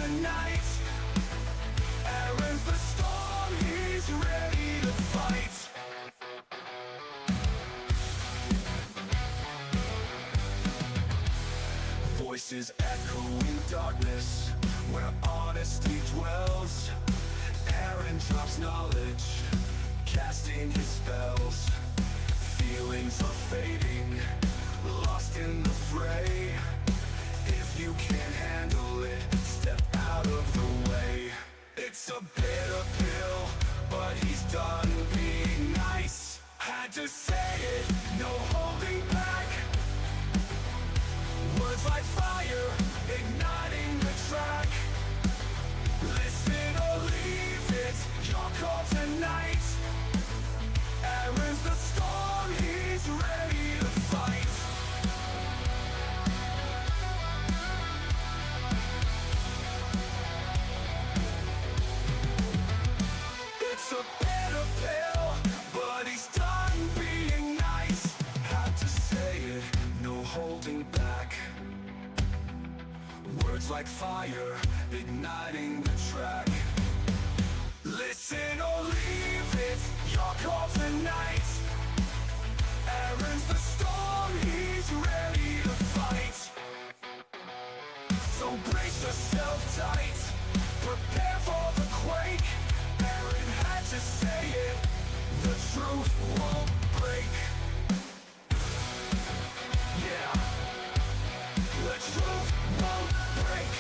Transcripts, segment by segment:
tonight. Aaron's the storm, he's ready to fight. Voices echo in darkness, where honesty dwells. Aaron drops knowledge, casting his spells. Feelings are fading, lost in the fray. If you can't handle it, step out of the way. It's a bitter pill, but he's done being nice. Had to say it, no holding back. Words like fire, igniting the track. Listen or leave it, your call tonight. Aaron's the storm, he's ready to fight. It's a bitter pill, but he's done being nice. Had to say it, no holding back. Words like fire, igniting the track. Listen or leave it, your call tonight. Aaron's the storm, he's ready to fight. So brace yourself tight, prepare for the quake. Aaron had to say it, the truth won't break. Yeah, the truth won't break.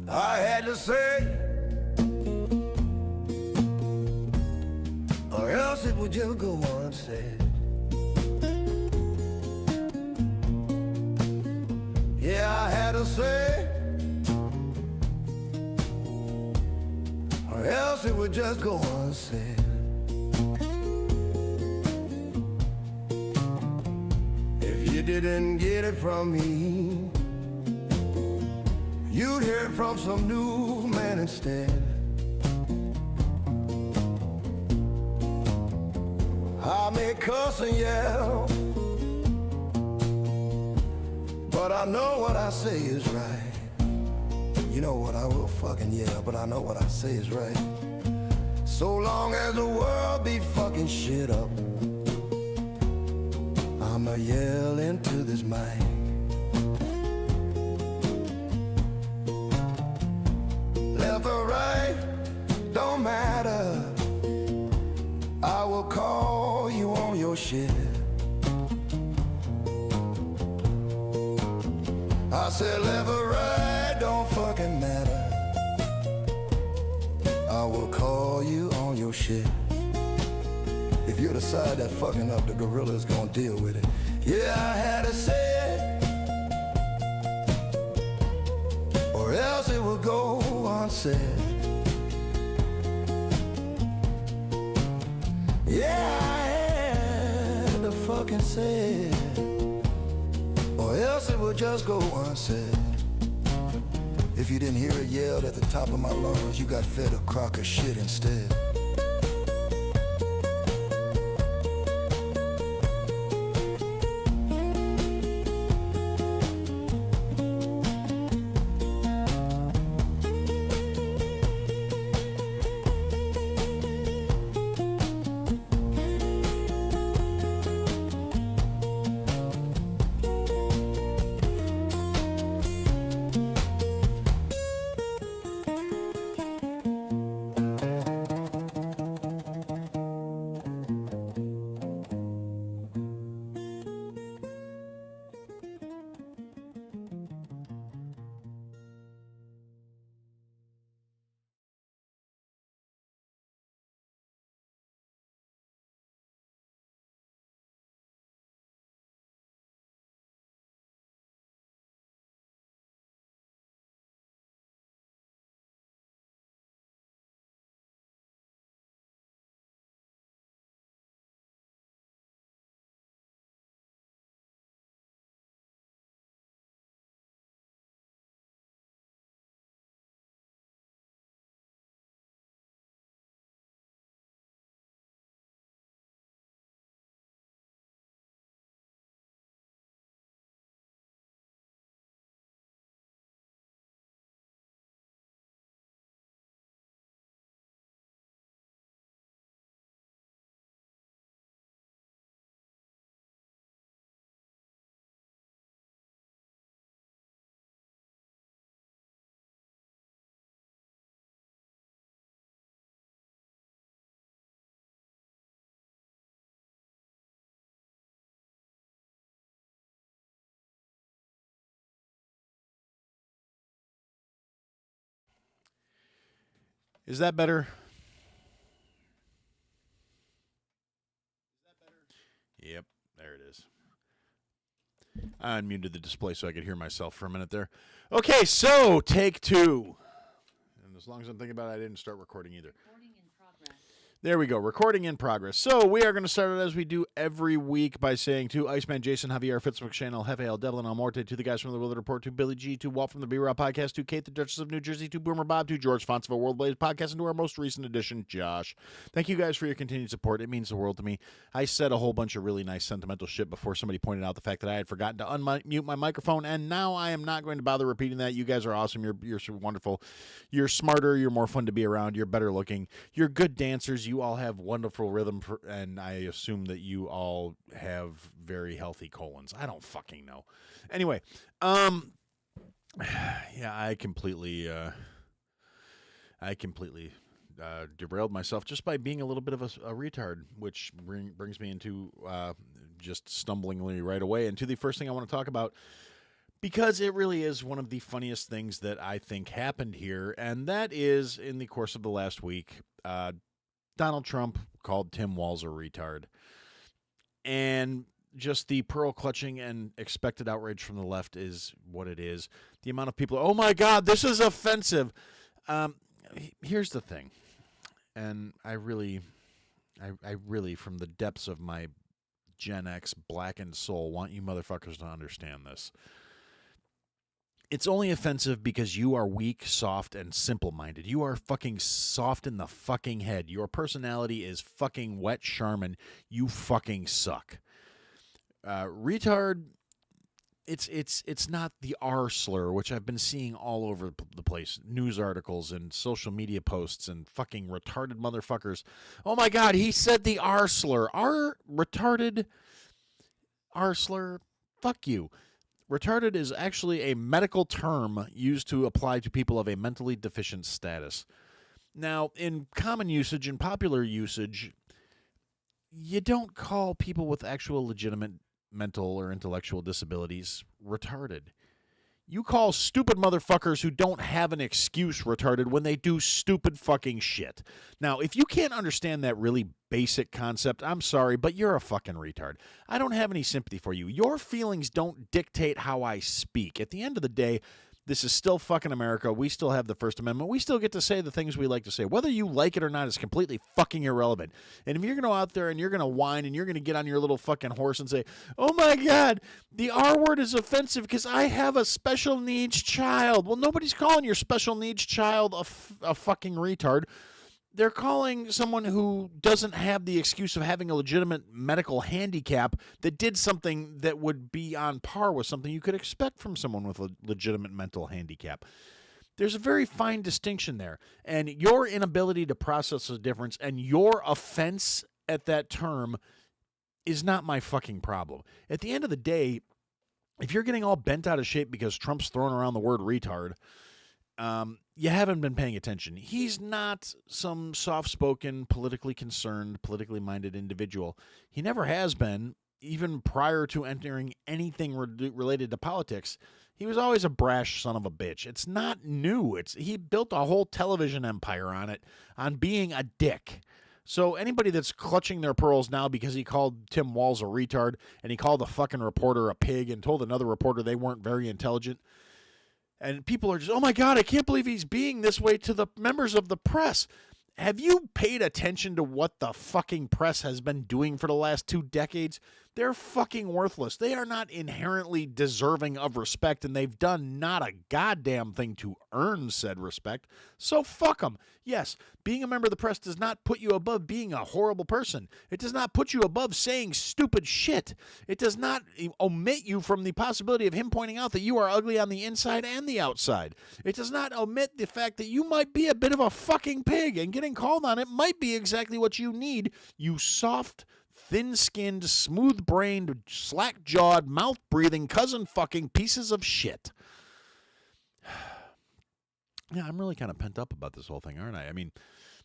I had to say, or else it would just go unsaid. Yeah, I had to say, or else it would just go unsaid. If you didn't get it from me, you'd hear it from some newsman instead. I may cuss and yell, but I know what I say is right. You know what, I will fucking yell, but I know what I say is right. So long as the world be fucking shit up, I'ma yell into this mic. Left or right, don't matter, I will call you on your shit. I said left or right, don't fucking matter, I will call you on your shit. If you decide that fucking up, the gorilla's gonna deal with it. Yeah, I had to say it, or else it will go unsaid. Yeah, I had to fucking say it, or else it will just go unsaid. If you didn't hear it yelled at the top of my lungs, you got fed a crock of shit instead. Is that better? Yep, there it is. I unmuted the display so I could hear myself for a minute there. Okay, so take 2. And as long as I'm thinking about it, I didn't start recording either. There we go. Recording in progress. So we are going to start it as we do every week by saying to Iceman, Jason, Javier, Fitz, McShane, El Jefe, El Devlin, El Morte, to the guys from the Willard Report, to Billy G, to Walt from the B-Raw Podcast, to Kate, the Duchess of New Jersey, to Boomer Bob, to George Fonts of a World Blaze Podcast, and to our most recent edition, Josh. Thank you guys for your continued support. It means the world to me. I said a whole bunch of really nice sentimental shit before somebody pointed out the fact that I had forgotten to unmute my microphone, and now I am not going to bother repeating that. You guys are awesome. You're so wonderful. You're smarter. You're more fun to be around. You're better looking. You're good dancers. You all have wonderful rhythm, and I assume that you all have very healthy colons. I don't fucking know. Anyway, yeah, I completely derailed myself just by being a little bit of a retard, which brings me into just stumblingly right away into the first thing I want to talk about, because it really is one of the funniest things that I think happened here, and that is in the course of the last week, Donald Trump called Tim Walz a retard. And just the pearl clutching and expected outrage from the left is what it is. The amount of people, oh my God, this is offensive. Here's the thing. And I really, from the depths of my Gen X blackened soul, want you motherfuckers to understand this. It's only offensive because you are weak, soft, and simple-minded. You are fucking soft in the fucking head. Your personality is fucking wet Charmin. You fucking suck. Retard, it's not the R slur, which I've been seeing all over the place. News articles and social media posts and fucking retarded motherfuckers. Oh my God, he said the R slur. Retarded R slur? Fuck you. Retarded is actually a medical term used to apply to people of a mentally deficient status. Now, in common usage and popular usage, you don't call people with actual legitimate mental or intellectual disabilities retarded. You call stupid motherfuckers who don't have an excuse retarded when they do stupid fucking shit. Now, if you can't understand that really basic concept, I'm sorry, but you're a fucking retard. I don't have any sympathy for you. Your feelings don't dictate how I speak. At the end of the day, this is still fucking America. We still have the First Amendment. We still get to say the things we like to say. Whether you like it or not is completely fucking irrelevant. And if you're going to go out there and you're going to whine and you're going to get on your little fucking horse and say, oh my God, the R word is offensive because I have a special needs child. Well, nobody's calling your special needs child a fucking retard. They're calling someone who doesn't have the excuse of having a legitimate medical handicap that did something that would be on par with something you could expect from someone with a legitimate mental handicap. There's a very fine distinction there. And your inability to process the difference and your offense at that term is not my fucking problem. At the end of the day, if you're getting all bent out of shape because Trump's throwing around the word retard, you haven't been paying attention. He's not some soft-spoken, politically concerned, politically minded individual. He never has been, even prior to entering anything related to politics. He was always a brash son of a bitch. It's not new. He built a whole television empire on it, on being a dick. So anybody that's clutching their pearls now because he called Tim Walz a retard and he called a fucking reporter a pig and told another reporter they weren't very intelligent, and people are just, oh my God, I can't believe he's being this way to the members of the press. Have you paid attention to what the fucking press has been doing for the last 2 decades? They're fucking worthless. They are not inherently deserving of respect, and they've done not a goddamn thing to earn said respect. So fuck them. Yes, being a member of the press does not put you above being a horrible person. It does not put you above saying stupid shit. It does not omit you from the possibility of him pointing out that you are ugly on the inside and the outside. It does not omit the fact that you might be a bit of a fucking pig, and getting called on it might be exactly what you need, you soft, thin-skinned, smooth-brained, slack-jawed, mouth-breathing, cousin-fucking pieces of shit. Yeah, I'm really kind of pent up about this whole thing, aren't I? I mean,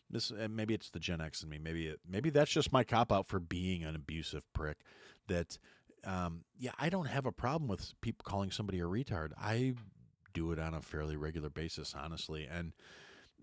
this maybe it's the Gen X in me. Maybe that's just my cop-out for being an abusive prick. That, yeah, I don't have a problem with people calling somebody a retard. I do it on a fairly regular basis, honestly. And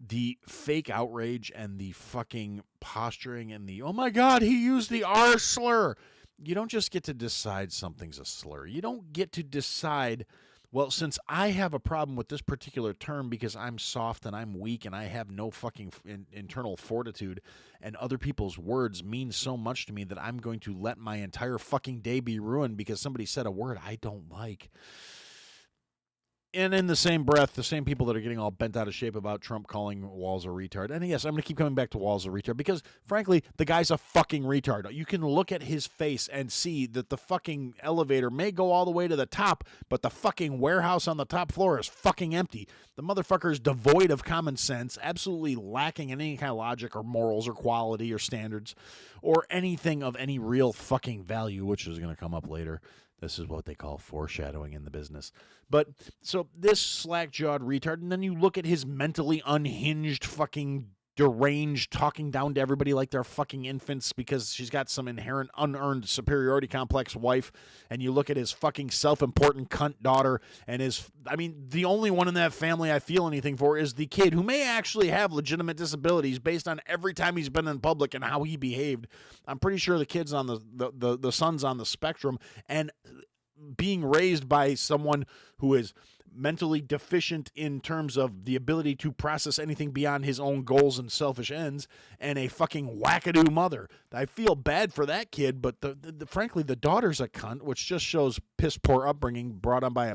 the fake outrage and the fucking posturing and the, oh my God, he used the R slur. You don't just get to decide something's a slur. You don't get to decide, well, since I have a problem with this particular term because I'm soft and I'm weak and I have no fucking internal fortitude and other people's words mean so much to me that I'm going to let my entire fucking day be ruined because somebody said a word I don't like. And in the same breath, the same people that are getting all bent out of shape about Trump calling Walz a retard. And yes, I'm going to keep coming back to Walz a retard because, frankly, the guy's a fucking retard. You can look at his face and see that the fucking elevator may go all the way to the top, but the fucking warehouse on the top floor is fucking empty. The motherfucker is devoid of common sense, absolutely lacking in any kind of logic or morals or quality or standards or anything of any real fucking value, which is going to come up later. This is what they call foreshadowing in the business. But so this slack-jawed retard, and then you look at his mentally unhinged, fucking deranged, talking down to everybody like they're fucking infants because she's got some inherent unearned superiority complex wife, and you look at his fucking self-important cunt daughter, and the only one in that family I feel anything for is the kid who may actually have legitimate disabilities based on every time he's been in public and how he behaved. I'm pretty sure the kid's on the son's on the spectrum, and being raised by someone who is mentally deficient in terms of the ability to process anything beyond his own goals and selfish ends, and a fucking wackadoo mother. I feel bad for that kid, but frankly, the daughter's a cunt, which just shows piss poor upbringing brought on by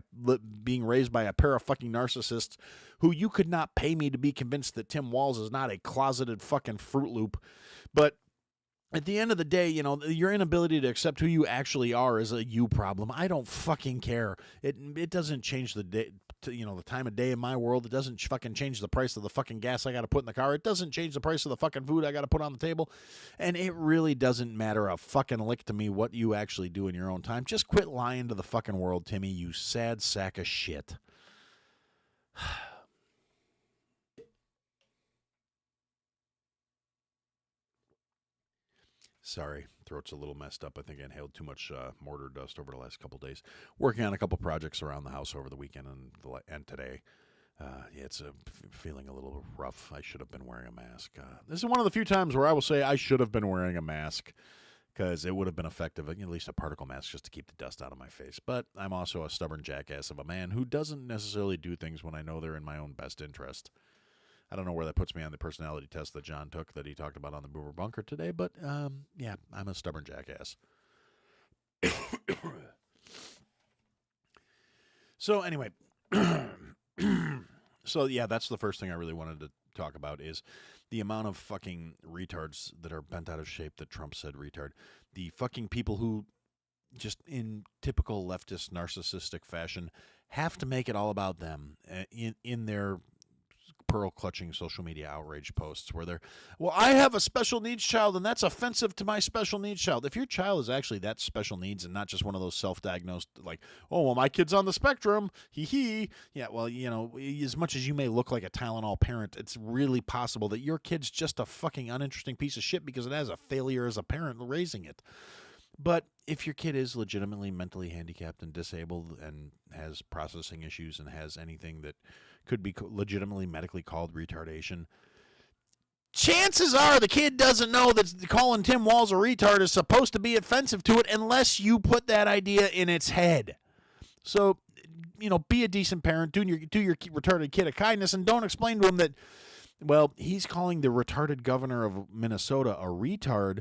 being raised by a pair of fucking narcissists who you could not pay me to be convinced that Tim Walz is not a closeted fucking Fruit Loop. But at the end of the day, your inability to accept who you actually are is a you problem. I don't fucking care. It doesn't change the day, the time of day in my world. It doesn't fucking change the price of the fucking gas I got to put in the car. It doesn't change the price of the fucking food I got to put on the table. And it really doesn't matter a fucking lick to me what you actually do in your own time. Just quit lying to the fucking world, Timmy, you sad sack of shit. Sorry, throat's a little messed up. I think I inhaled too much mortar dust over the last couple days. Working on a couple projects around the house over the weekend and today. It's feeling a little rough. I should have been wearing a mask. This is one of the few times where I will say I should have been wearing a mask because it would have been effective, at least a particle mask just to keep the dust out of my face. But I'm also a stubborn jackass of a man who doesn't necessarily do things when I know they're in my own best interest. I don't know where that puts me on the personality test that John took that he talked about on the Boomer Bunker today, but yeah, I'm a stubborn jackass. So anyway, so yeah, that's the first thing I really wanted to talk about is the amount of fucking retards that are bent out of shape that Trump said retard. The fucking people who just in typical leftist narcissistic fashion have to make it all about them in their pearl-clutching social media outrage posts where they're, well, I have a special needs child, and that's offensive to my special needs child. If your child is actually that special needs and not just one of those self-diagnosed, like, oh, well, my kid's on the spectrum, hee-hee. Yeah, well, as much as you may look like a Tylenol parent, it's really possible that your kid's just a fucking uninteresting piece of shit because it has a failure as a parent raising it. But if your kid is legitimately mentally handicapped and disabled and has processing issues and has anything that could be legitimately medically called retardation, chances are the kid doesn't know that calling Tim Walz a retard is supposed to be offensive to it unless you put that idea in its head. So, be a decent parent, do your retarded kid a kindness, and don't explain to him that, well, he's calling the retarded governor of Minnesota a retard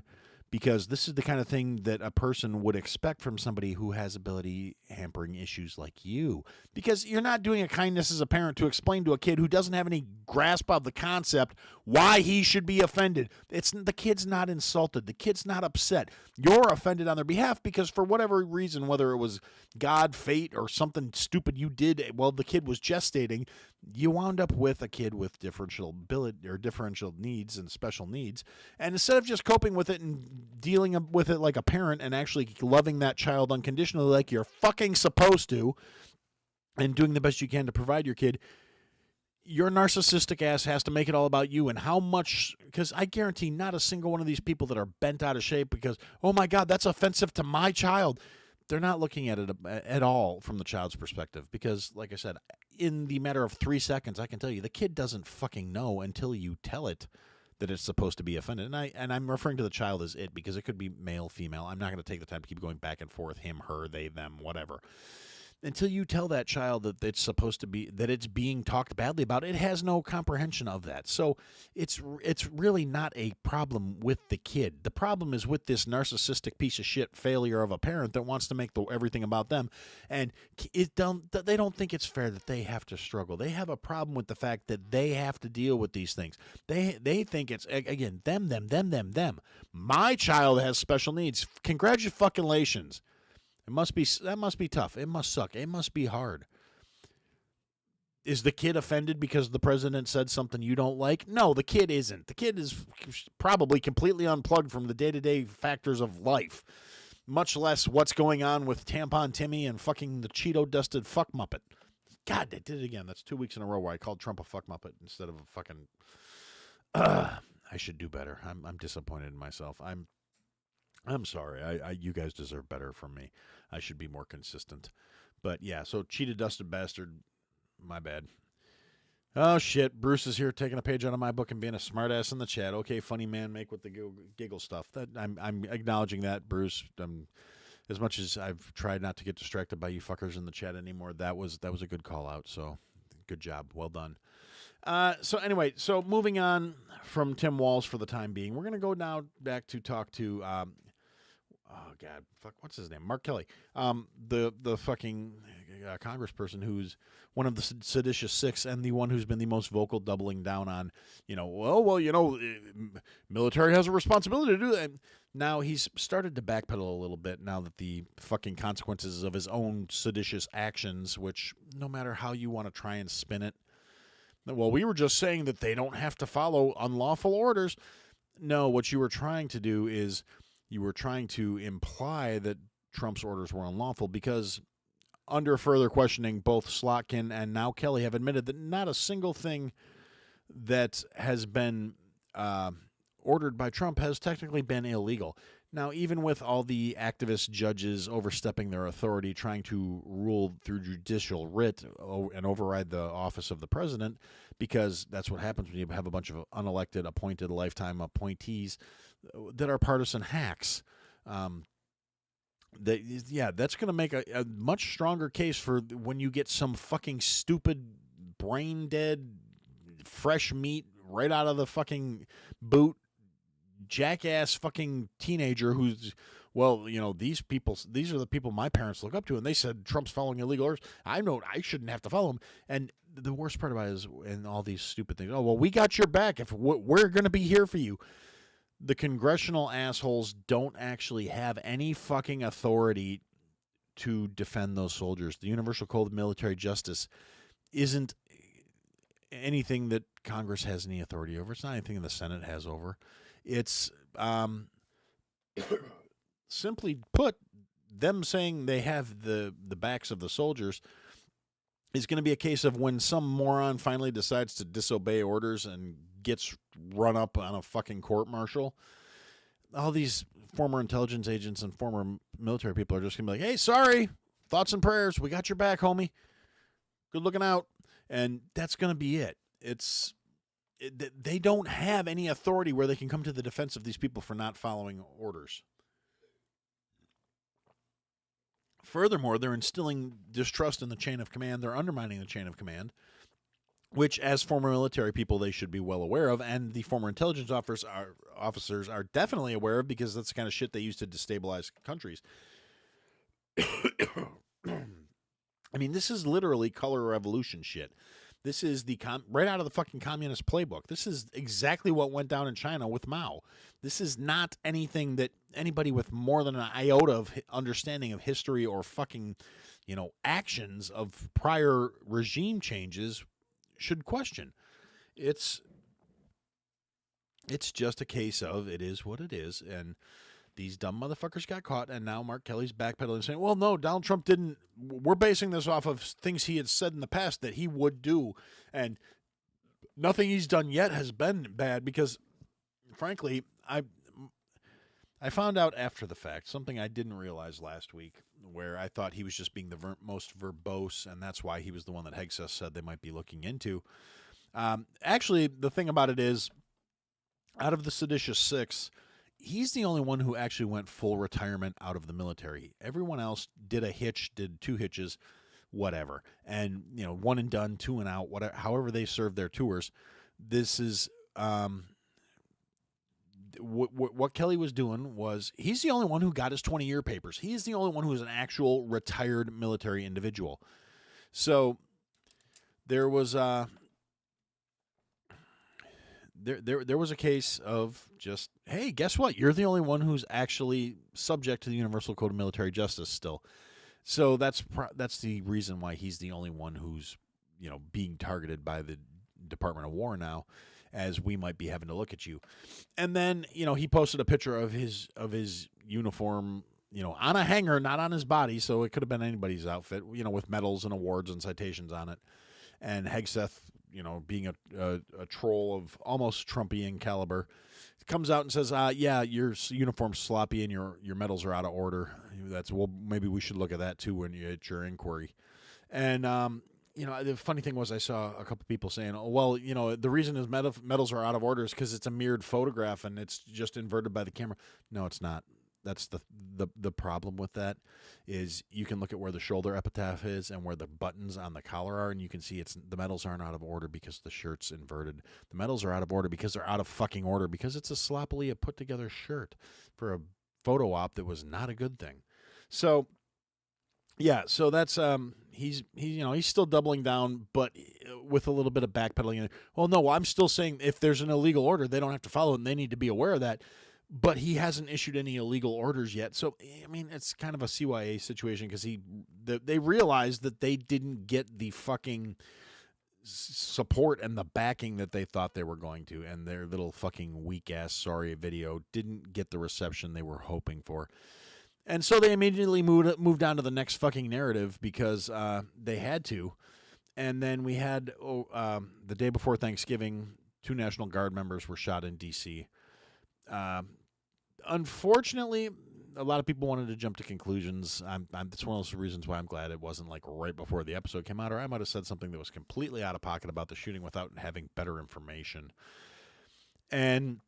because this is the kind of thing that a person would expect from somebody who has ability hampering issues like you. Because you're not doing a kindness as a parent to explain to a kid who doesn't have any grasp of the concept why he should be offended. The kid's not insulted. The kid's not upset. You're offended on their behalf because for whatever reason, whether it was God, fate, or something stupid you did while the kid was gestating, you wound up with a kid with differential ability or differential needs and special needs. And instead of just coping with it and dealing with it like a parent and actually loving that child unconditionally like you're fucking supposed to and doing the best you can to provide your kid, your narcissistic ass has to make it all about you and how much, because I guarantee not a single one of these people that are bent out of shape because, oh my God, that's offensive to my child. They're not looking at it at all from the child's perspective because, like I said, in the matter of 3 seconds, I can tell you the kid doesn't fucking know until you tell it that it's supposed to be offended. And I'm referring to the child as it because it could be male, female. I'm not going to take the time to keep going back and forth, him, her, they, them, whatever. Until you tell that child that it's supposed to be, that it's being talked badly about, it has no comprehension of that. So it's really not a problem with the kid. The problem is with this narcissistic piece of shit failure of a parent that wants to make everything about them, and they don't think it's fair that they have to struggle. They have a problem with the fact that they have to deal with these things. They think it's, again, them. My child has special needs. Congratulations. That must be tough. It must suck. It must be hard. Is the kid offended because the president said something you don't like? No, the kid isn't. The kid is probably completely unplugged from the day-to-day factors of life, much less what's going on with Tampon Timmy and fucking the Cheeto-dusted fuck muppet. God, they did it again. That's 2 weeks in a row where I called Trump a fuck muppet instead of a fucking... I should do better. I'm disappointed in myself. I'm sorry. You guys deserve better from me. I should be more consistent. But yeah, so cheetah dusted bastard, my bad. Oh shit, Bruce is here taking a page out of my book and being a smartass in the chat. Okay, funny man, make with the giggle stuff. That I'm acknowledging that, Bruce. As much as I've tried not to get distracted by you fuckers in the chat anymore, that was a good call out. So good job, well done. So anyway, so moving on from Tim Walz for the time being, we're gonna go now back to talk to oh God, fuck, what's his name? Mark Kelly, the fucking congressperson who's one of the seditious six and the one who's been the most vocal, doubling down on, military has a responsibility to do that. Now he's started to backpedal a little bit now that the fucking consequences of his own seditious actions, which no matter how you want to try and spin it, well, we were just saying that they don't have to follow unlawful orders. No, what you were trying to do is you were trying to imply that Trump's orders were unlawful because under further questioning, both Slotkin and now Kelly have admitted that not a single thing that has been ordered by Trump has technically been illegal. Now, even with all the activist judges overstepping their authority, trying to rule through judicial writ and override the office of the president, because that's what happens when you have a bunch of unelected, appointed, lifetime appointees that are partisan hacks. That's going to make a much stronger case for when you get some fucking stupid, brain-dead, fresh meat right out of the fucking boot, jackass fucking teenager who's, these are the people my parents look up to, and they said Trump's following illegal orders. I know I shouldn't have to follow him. And the worst part about it is, and all these stupid things, oh, well, we got your back. If we're going to be here for you. The congressional assholes don't actually have any fucking authority to defend those soldiers. The Universal Code of Military Justice isn't anything that Congress has any authority over. It's not anything the Senate has over. It's simply put, them saying they have the backs of the soldiers is going to be a case of when some moron finally decides to disobey orders and gets run up on a fucking court-martial. All these former intelligence agents and former military people are just going to be like, hey, sorry, thoughts and prayers, we got your back, homie. Good looking out. And that's going to be it. They don't have any authority where they can come to the defense of these people for not following orders. Furthermore, they're instilling distrust in the chain of command. They're undermining the chain of command, which, as former military people, they should be well aware of, and the former intelligence officers are definitely aware of, because that's the kind of shit they use to destabilize countries. I mean, this is literally color revolution shit. This is right out of the fucking communist playbook. This is exactly what went down in China with Mao. This is not anything that anybody with more than an iota of understanding of history or fucking, actions of prior regime changes should question. It's just a case of it is what it is, and these dumb motherfuckers got caught, and now Mark Kelly's backpedaling saying, well, no, Donald Trump didn't. We're basing this off of things he had said in the past that he would do, and nothing he's done yet has been bad because, frankly, I found out after the fact something I didn't realize last week, where I thought he was just being the most verbose, and that's why he was the one that Hegseth said they might be looking into. Actually, the thing about it is, out of the seditious six, he's the only one who actually went full retirement out of the military. Everyone else did a hitch, did 2 hitches, whatever, and one and done, 2 and out, whatever. However they served their tours. This is. What Kelly was doing was, he's the only one who got his 20-year papers. He's the only one who is an actual retired military individual. So there was there was a case of just, hey, guess what? You're the only one who's actually subject to the Universal Code of Military Justice still. So that's the reason why he's the only one who's being targeted by the Department of War now, as we might be having to look at you. And then, he posted a picture of his uniform, on a hanger, not on his body, so it could have been anybody's outfit, with medals and awards and citations on it. And Hegseth, being a troll of almost Trumpian caliber, comes out and says, yeah, your uniform's sloppy and your medals are out of order. Maybe we should look at that too when you get your inquiry. And the funny thing was, I saw a couple people saying, oh, well, the reason his medals are out of order is because it's a mirrored photograph and it's just inverted by the camera. No, it's not. That's the problem with that, is you can look at where the shoulder epitaph is and where the buttons on the collar are, and you can see the medals aren't out of order because the shirt's inverted. The medals are out of order because they're out of fucking order, because it's a sloppily put together shirt for a photo op that was not a good thing. So yeah, so that's he's still doubling down, but with a little bit of backpedaling. Well, no, I'm still saying if there's an illegal order, they don't have to follow it, and they need to be aware of that. But he hasn't issued any illegal orders yet. So, I mean, it's kind of a CYA situation, because they realized that they didn't get the fucking support and the backing that they thought they were going to, and their little fucking weak-ass sorry video didn't get the reception they were hoping for. And so they immediately moved on to the next fucking narrative, because they had to. And then we had, the day before Thanksgiving, 2 National Guard members were shot in D.C. Unfortunately, a lot of people wanted to jump to conclusions. It's one of those reasons why I'm glad it wasn't like right before the episode came out, or I might have said something that was completely out of pocket about the shooting without having better information. And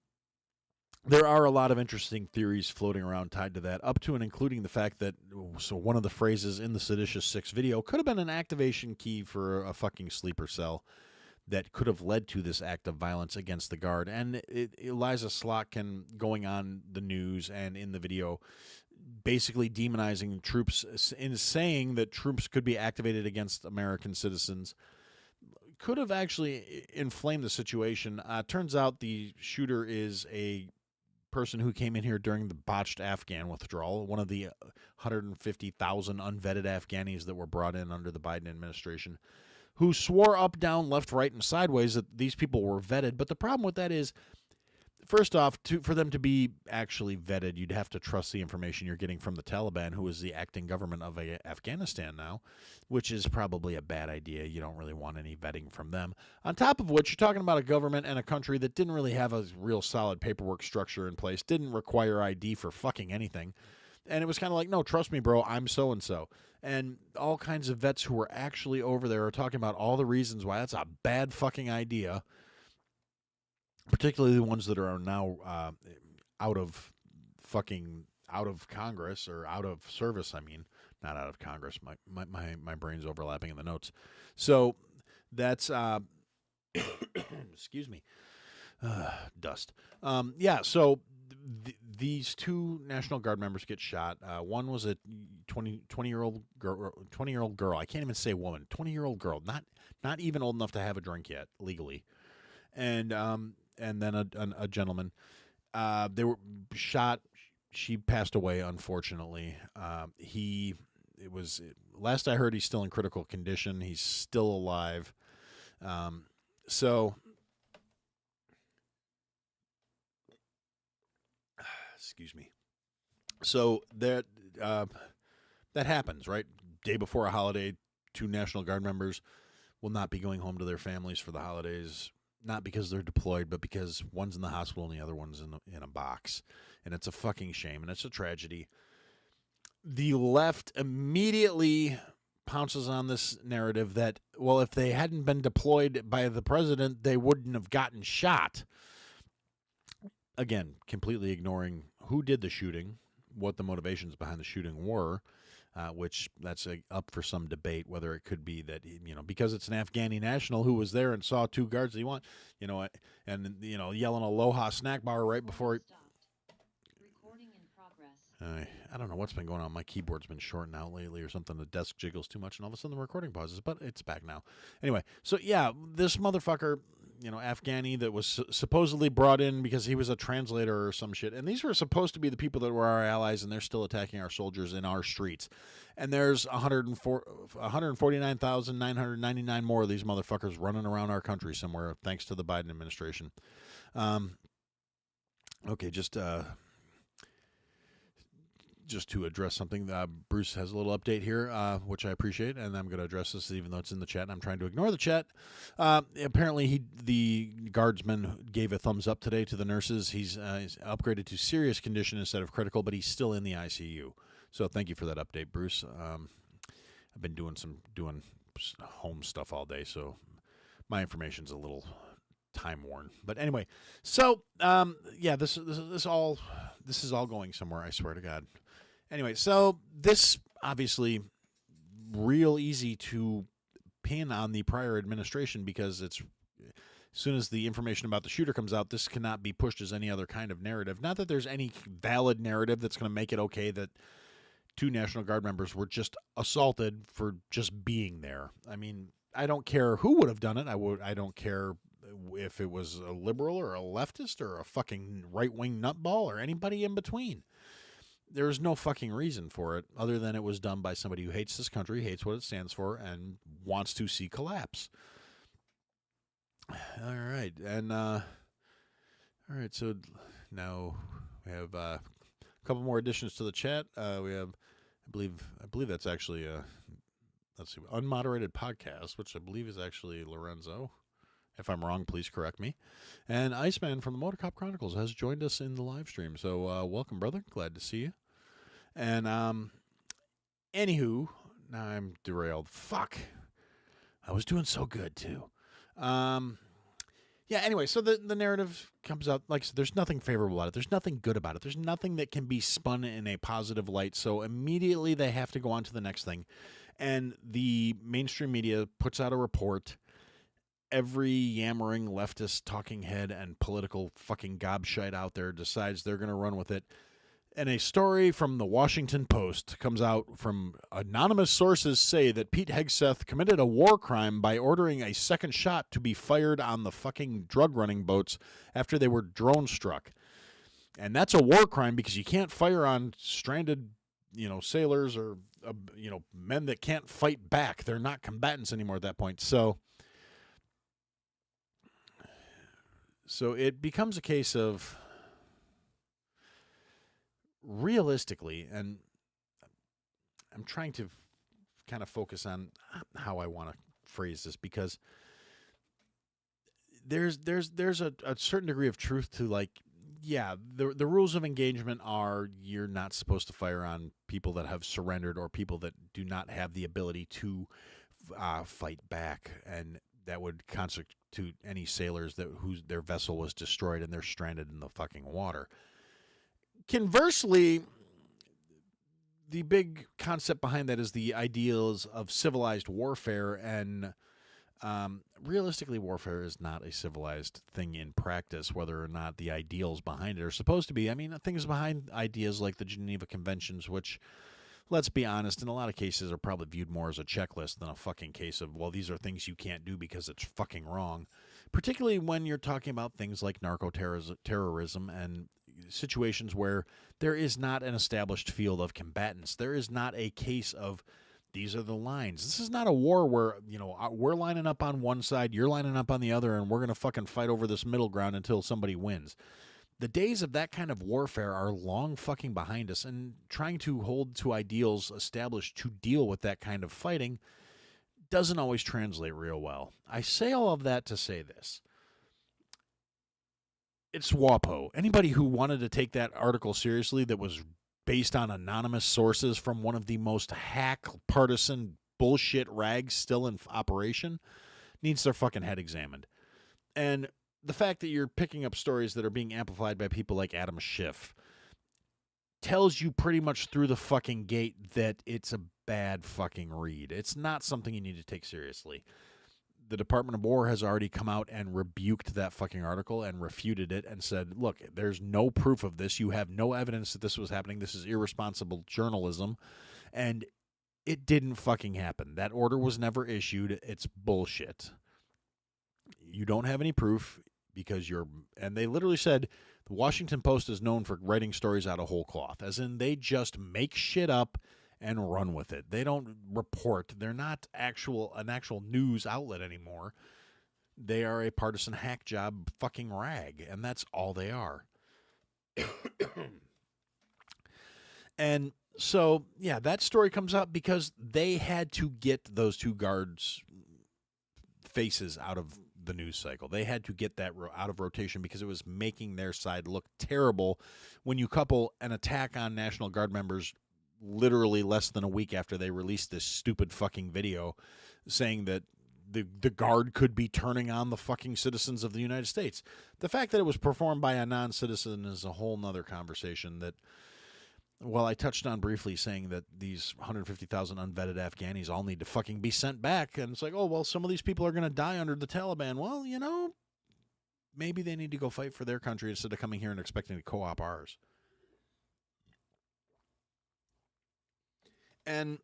there are a lot of interesting theories floating around tied to that, up to and including the fact that, so one of the phrases in the Seditious Six video could have been an activation key for a fucking sleeper cell that could have led to this act of violence against the Guard. And Eliza Slotkin going on the news and in the video basically demonizing troops, in saying that troops could be activated against American citizens, could have actually inflamed the situation. Turns out the shooter is a person who came in here during the botched Afghan withdrawal, one of the 150,000 unvetted Afghanis that were brought in under the Biden administration, who swore up, down, left, right, and sideways that these people were vetted. But the problem with that is, first off, for them to be actually vetted, you'd have to trust the information you're getting from the Taliban, who is the acting government of Afghanistan now, which is probably a bad idea. You don't really want any vetting from them. On top of which, you're talking about a government and a country that didn't really have a real solid paperwork structure in place, didn't require ID for fucking anything. And it was kind of like, no, trust me, bro, I'm so-and-so. And all kinds of vets who were actually over there are talking about all the reasons why that's a bad fucking idea, particularly the ones that are now out of Congress, or out of service, I mean. Not out of Congress. My brain's overlapping in the notes. So that's, excuse me, dust. Yeah, so these 2 National Guard members get shot. One was a 20-year-old girl. I can't even say woman. 20-year-old girl, not even old enough to have a drink yet legally, and then a gentleman. They were shot. She passed away, unfortunately. Last I heard, he's still in critical condition. He's still alive. Excuse me. So that happens, right? Day before a holiday, 2 National Guard members will not be going home to their families for the holidays, not because they're deployed, but because one's in the hospital and the other one's in a box. and it's a fucking shame, and it's a tragedy. The left immediately pounces on this narrative that, well, if they hadn't been deployed by the president, they wouldn't have gotten shot. Again, completely ignoring who did the shooting, what the motivations behind the shooting were, which that's up for some debate, whether it could be that, because it's an Afghani national who was there and saw two guards that he want, and, yelling aloha snack bar right before he... Recording in progress. I don't know what's been going on. My keyboard's been shorting out lately or something. The desk jiggles too much, and all of a sudden the recording pauses, but it's back now. Anyway, so yeah, this motherfucker, Afghani that was supposedly brought in because he was a translator or some shit. And these were supposed to be the people that were our allies, and they're still attacking our soldiers in our streets. And there's 149,999 more of these motherfuckers running around our country somewhere, thanks to the Biden administration. Okay, just to address something, Bruce has a little update here, which I appreciate, and I'm going to address this even though it's in the chat. I'm trying to ignore the chat. Apparently, the guardsman gave a thumbs up today to the nurses. He's upgraded to serious condition instead of critical, but he's still in the ICU. So thank you for that update, Bruce. I've been doing home stuff all day, so my information's a little time worn. But anyway, so yeah, this is all going somewhere, I swear to God. Anyway, so this obviously real easy to pin on the prior administration because it's as soon as the information about the shooter comes out, this cannot be pushed as any other kind of narrative. Not that there's any valid narrative that's going to make it okay that two National Guard members were just assaulted for just being there. I mean, I don't care who would have done it. I don't care if it was a liberal or a leftist or a fucking right-wing nutball or anybody in between. There is no fucking reason for it other than it was done by somebody who hates this country, hates what it stands for, and wants to see collapse. All right. And, all right, so now we have a couple more additions to the chat. We have, I believe that's actually let's see, unmoderated podcast, which I believe is actually Lorenzo. If I'm wrong, please correct me. And Iceman from the Motor Cop Chronicles has joined us in the live stream. So welcome, brother. Glad to see you. And anywho, now I'm derailed. Fuck. I was doing so good, too. Yeah, anyway, so the narrative comes out, like I said, there's nothing favorable about it. There's nothing good about it. There's nothing that can be spun in a positive light. So immediately they have to go on to the next thing. And the mainstream media puts out a report. Every yammering leftist talking head and political fucking gobshite out there decides they're going to run with it. And a story from the Washington Post comes out from anonymous sources say that Pete Hegseth committed a war crime by ordering a second shot to be fired on the fucking drug running boats after they were drone struck. And that's a war crime because you can't fire on stranded, sailors or, men that can't fight back. They're not combatants anymore at that point. So it becomes a case of realistically, and I'm trying to kind of focus on how I want to phrase this because there's a certain degree of truth to, like, yeah, the rules of engagement are you're not supposed to fire on people that have surrendered or people that do not have the ability to fight back, and that would constitute any sailors whose their vessel was destroyed and they're stranded in the fucking water. Conversely, the big concept behind that is the ideals of civilized warfare, and realistically, warfare is not a civilized thing in practice, whether or not the ideals behind it are supposed to be. I mean, things behind ideas like the Geneva Conventions, which, let's be honest, in a lot of cases are probably viewed more as a checklist than a fucking case of, well, these are things you can't do because it's fucking wrong. Particularly when you're talking about things like narco-terrorism and situations where there is not an established field of combatants. There is not a case of these are the lines. This is not a war where, we're lining up on one side, you're lining up on the other, and we're going to fucking fight over this middle ground until somebody wins. The days of that kind of warfare are long fucking behind us, and trying to hold to ideals established to deal with that kind of fighting doesn't always translate real well. I say all of that to say this. it's WAPO. Anybody who wanted to take that article seriously that was based on anonymous sources from one of the most hack partisan bullshit rags still in operation needs their fucking head examined. And the fact that you're picking up stories that are being amplified by people like Adam Schiff tells you pretty much through the fucking gate that it's a bad fucking read. It's not something you need to take seriously. The Department of War has already come out and rebuked that fucking article and refuted it and said, look, there's no proof of this. You have no evidence that this was happening. This is irresponsible journalism. And it didn't fucking happen. That order was never issued. It's bullshit. You don't have any proof because you're... And they literally said the Washington Post is known for writing stories out of whole cloth, as in they just make shit up and run with it. They don't report. They're not an actual news outlet anymore. They are a partisan hack job fucking rag, and that's all they are. And so, yeah, that story comes out because they had to get those two guards' faces out of the news cycle. They had to get that out of rotation because it was making their side look terrible when you couple an attack on National Guard members literally less than a week after they released this stupid fucking video saying that the guard could be turning on the fucking citizens of the United States. The fact that it was performed by a non-citizen is a whole nother conversation that, well, I touched on briefly saying that these 150,000 unvetted Afghanis all need to fucking be sent back. And it's like, oh, well, some of these people are going to die under the Taliban. Well, you know, maybe they need to go fight for their country instead of coming here and expecting to co-op ours. And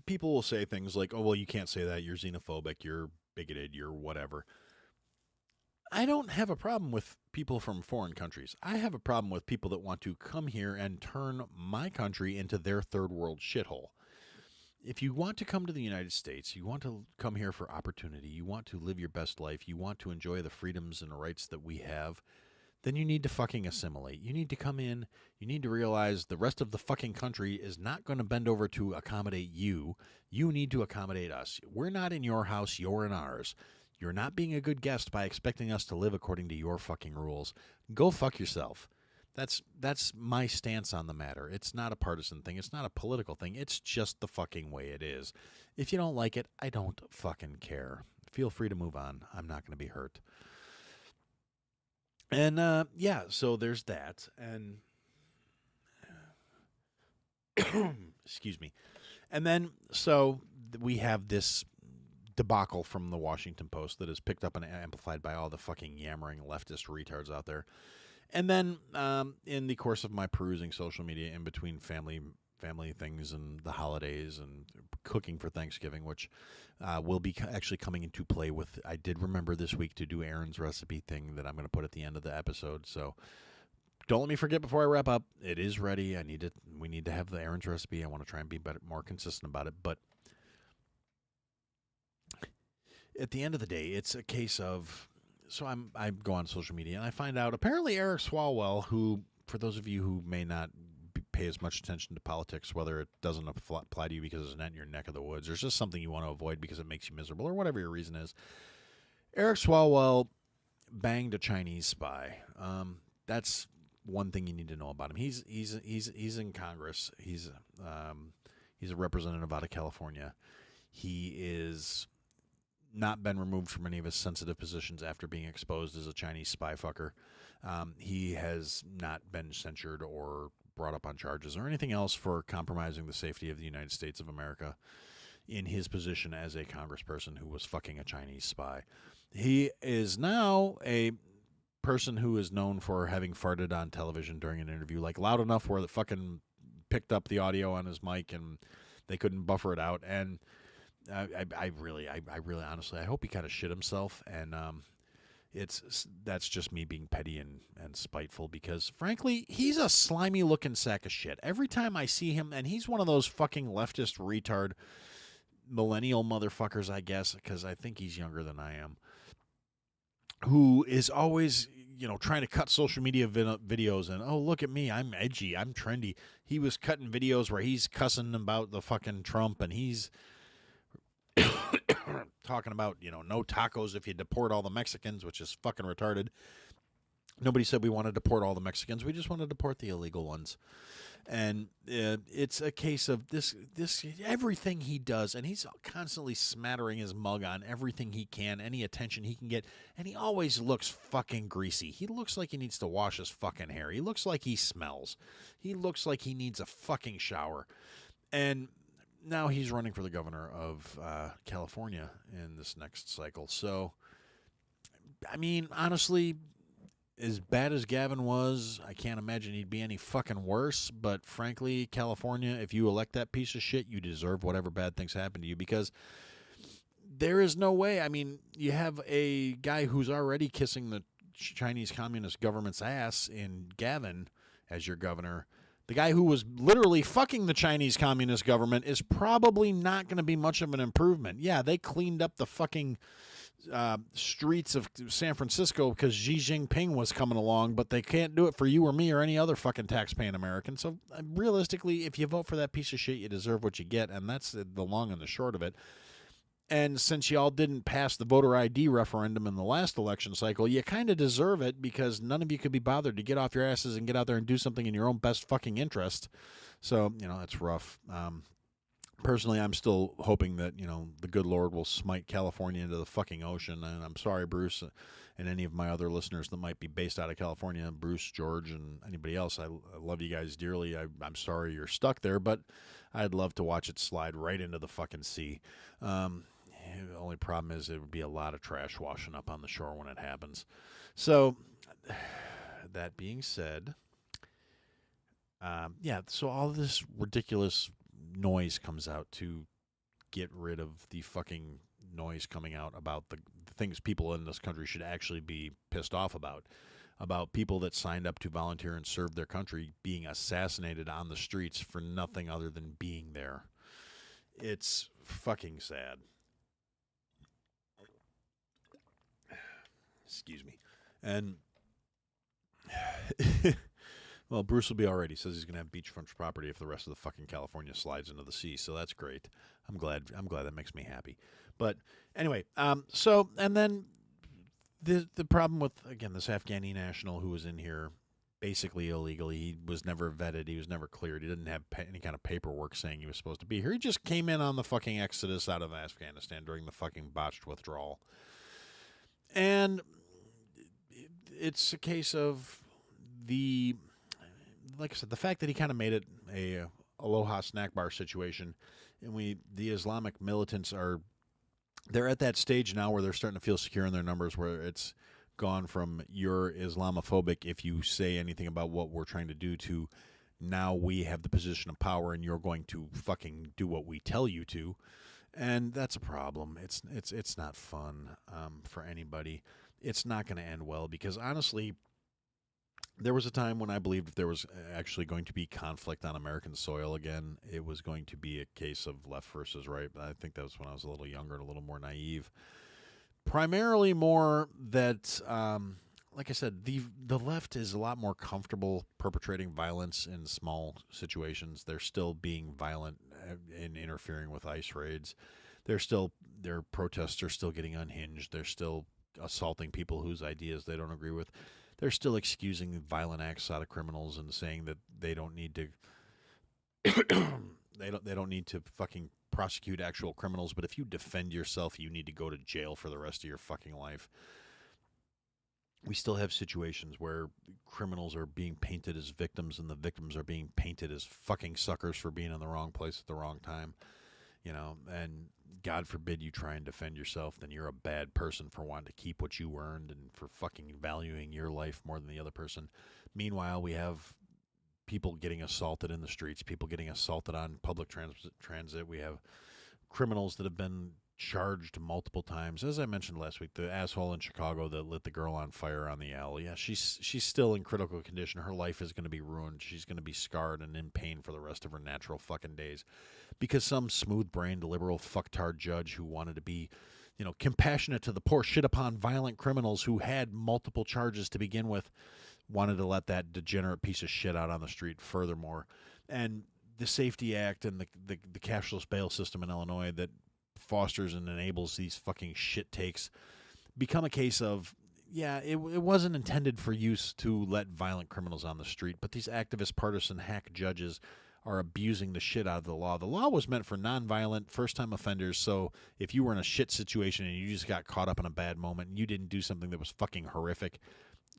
people will say things like, oh, well, you can't say that. You're xenophobic. You're bigoted. You're whatever. I don't have a problem with people from foreign countries. I have a problem with people that want to come here and turn my country into their third world shithole. If you want to come to the United States, you want to come here for opportunity, you want to live your best life, you want to enjoy the freedoms and rights that we have, then you need to fucking assimilate. You need to come in. You need to realize the rest of the fucking country is not going to bend over to accommodate you. You need to accommodate us. We're not in your house. You're in ours. You're not being a good guest by expecting us to live according to your fucking rules. Go fuck yourself. That's my stance on the matter. It's not a partisan thing. It's not a political thing. It's just the fucking way it is. If you don't like it, I don't fucking care. Feel free to move on. I'm not going to be hurt. And, yeah, so there's that. And, excuse me. And then, so we have this debacle from the Washington Post that is picked up and amplified by all the fucking yammering leftist retards out there. And then, in the course of my perusing social media in between family things and the holidays and cooking for Thanksgiving, which will be actually coming into play with, I did remember this week to do Aaron's recipe thing that I'm going to put at the end of the episode. So don't let me forget before I wrap up. It is ready. We need to have the Aaron's recipe. I want to try and be more consistent about it. But at the end of the day, it's a case of, so I go on social media and I find out apparently Eric Swalwell, who, for those of you who may not pay as much attention to politics, whether it doesn't apply to you because it's not in your neck of the woods, or it's just something you want to avoid because it makes you miserable, or whatever your reason is, Eric Swalwell banged a Chinese spy. That's one thing you need to know about him. He's in Congress. He's a representative out of California. He is not been removed from any of his sensitive positions after being exposed as a Chinese spy fucker. He has not been censured or brought up on charges or anything else for compromising the safety of the United States of America in his position as a congressperson who was fucking a Chinese spy. He is now a person who is known for having farted on television during an interview, like loud enough where it fucking picked up the audio on his mic and they couldn't buffer it out. And I really honestly, I hope he kind of shit himself. And that's just me being petty and spiteful because, frankly, he's a slimy looking sack of shit. Every time I see him, and he's one of those fucking leftist retard millennial motherfuckers, I guess, because I think he's younger than I am, who is always, trying to cut social media videos and, oh, look at me, I'm edgy, I'm trendy. He was cutting videos where he's cussing about the fucking Trump, and he's talking about, no tacos if you deport all the Mexicans, which is fucking retarded. Nobody said we want to deport all the Mexicans. We just want to deport the illegal ones. And it's a case of this everything he does, and he's constantly smattering his mug on everything he can, any attention he can get, and he always looks fucking greasy. He looks like he needs to wash his fucking hair. He looks like he smells. He looks like he needs a fucking shower. And now he's running for the governor of California in this next cycle. So, I mean, honestly, as bad as Gavin was, I can't imagine he'd be any fucking worse. But frankly, California, if you elect that piece of shit, you deserve whatever bad things happen to you, because there is no way. I mean, you have a guy who's already kissing the Chinese Communist government's ass in Gavin as your governor. The guy who was literally fucking the Chinese Communist government is probably not going to be much of an improvement. Yeah, they cleaned up the fucking streets of San Francisco because Xi Jinping was coming along, but they can't do it for you or me or any other fucking tax-paying American. So realistically, if you vote for that piece of shit, you deserve what you get, and that's the long and the short of it. And since y'all didn't pass the voter ID referendum in the last election cycle, you kind of deserve it, because none of you could be bothered to get off your asses and get out there and do something in your own best fucking interest. So, that's rough. Personally, I'm still hoping that, the good Lord will smite California into the fucking ocean. And I'm sorry, Bruce, and any of my other listeners that might be based out of California, Bruce, George, and anybody else. I love you guys dearly. I'm sorry you're stuck there, but I'd love to watch it slide right into the fucking sea. The only problem is it would be a lot of trash washing up on the shore when it happens. So, that being said, so all this ridiculous noise comes out to get rid of the fucking noise coming out about the things people in this country should actually be pissed off about people that signed up to volunteer and serve their country being assassinated on the streets for nothing other than being there. It's fucking sad. Excuse me. And well, Bruce will be all right. He says he's going to have beachfront property if the rest of the fucking California slides into the sea, so that's great. I'm glad that makes me happy. But anyway, and then the problem with, again, this Afghani national who was in here basically illegally. He was never vetted. He was never cleared. He didn't have any kind of paperwork saying he was supposed to be here. He just came in on the fucking exodus out of Afghanistan during the fucking botched withdrawal. And it's a case of like I said, the fact that he kind of made it a Aloha snack bar situation, and the Islamic militants they're at that stage now where they're starting to feel secure in their numbers, where it's gone from you're Islamophobic if you say anything about what we're trying to do to now we have the position of power and you're going to fucking do what we tell you to. And that's a problem. It's not fun for anybody. It's not going to end well, because honestly, there was a time when I believed if there was actually going to be conflict on American soil again, it was going to be a case of left versus right. But I think that was when I was a little younger and a little more naive. Primarily more that, like I said, the left is a lot more comfortable perpetrating violence in small situations. They're still being violent and interfering with ICE raids. Their protests are still getting unhinged. They're still assaulting people whose ideas they don't agree with. They're still excusing violent acts out of criminals and saying that they don't need to they don't need to fucking prosecute actual criminals, but if you defend yourself, you need to go to jail for the rest of your fucking life. We still have situations where criminals are being painted as victims and the victims are being painted as fucking suckers for being in the wrong place at the wrong time. And God forbid you try and defend yourself, then you're a bad person for wanting to keep what you earned and for fucking valuing your life more than the other person. Meanwhile, we have people getting assaulted in the streets, people getting assaulted on public transit. We have criminals that have been charged multiple times. As I mentioned last week, the asshole in Chicago that lit the girl on fire on the alley. Yeah, she's still in critical condition. Her life is going to be ruined. She's going to be scarred and in pain for the rest of her natural fucking days, because some smooth-brained liberal fucktard judge who wanted to be, compassionate to the poor shit upon violent criminals who had multiple charges to begin with, wanted to let that degenerate piece of shit out on the street furthermore. And the Safety Act and the cashless bail system in Illinois that fosters and enables these fucking shit takes become a case of yeah, it wasn't intended for use to let violent criminals on the street, but these activist, partisan hack judges are abusing the shit out of the law. The law was meant for nonviolent, first-time offenders, so if you were in a shit situation and you just got caught up in a bad moment and you didn't do something that was fucking horrific,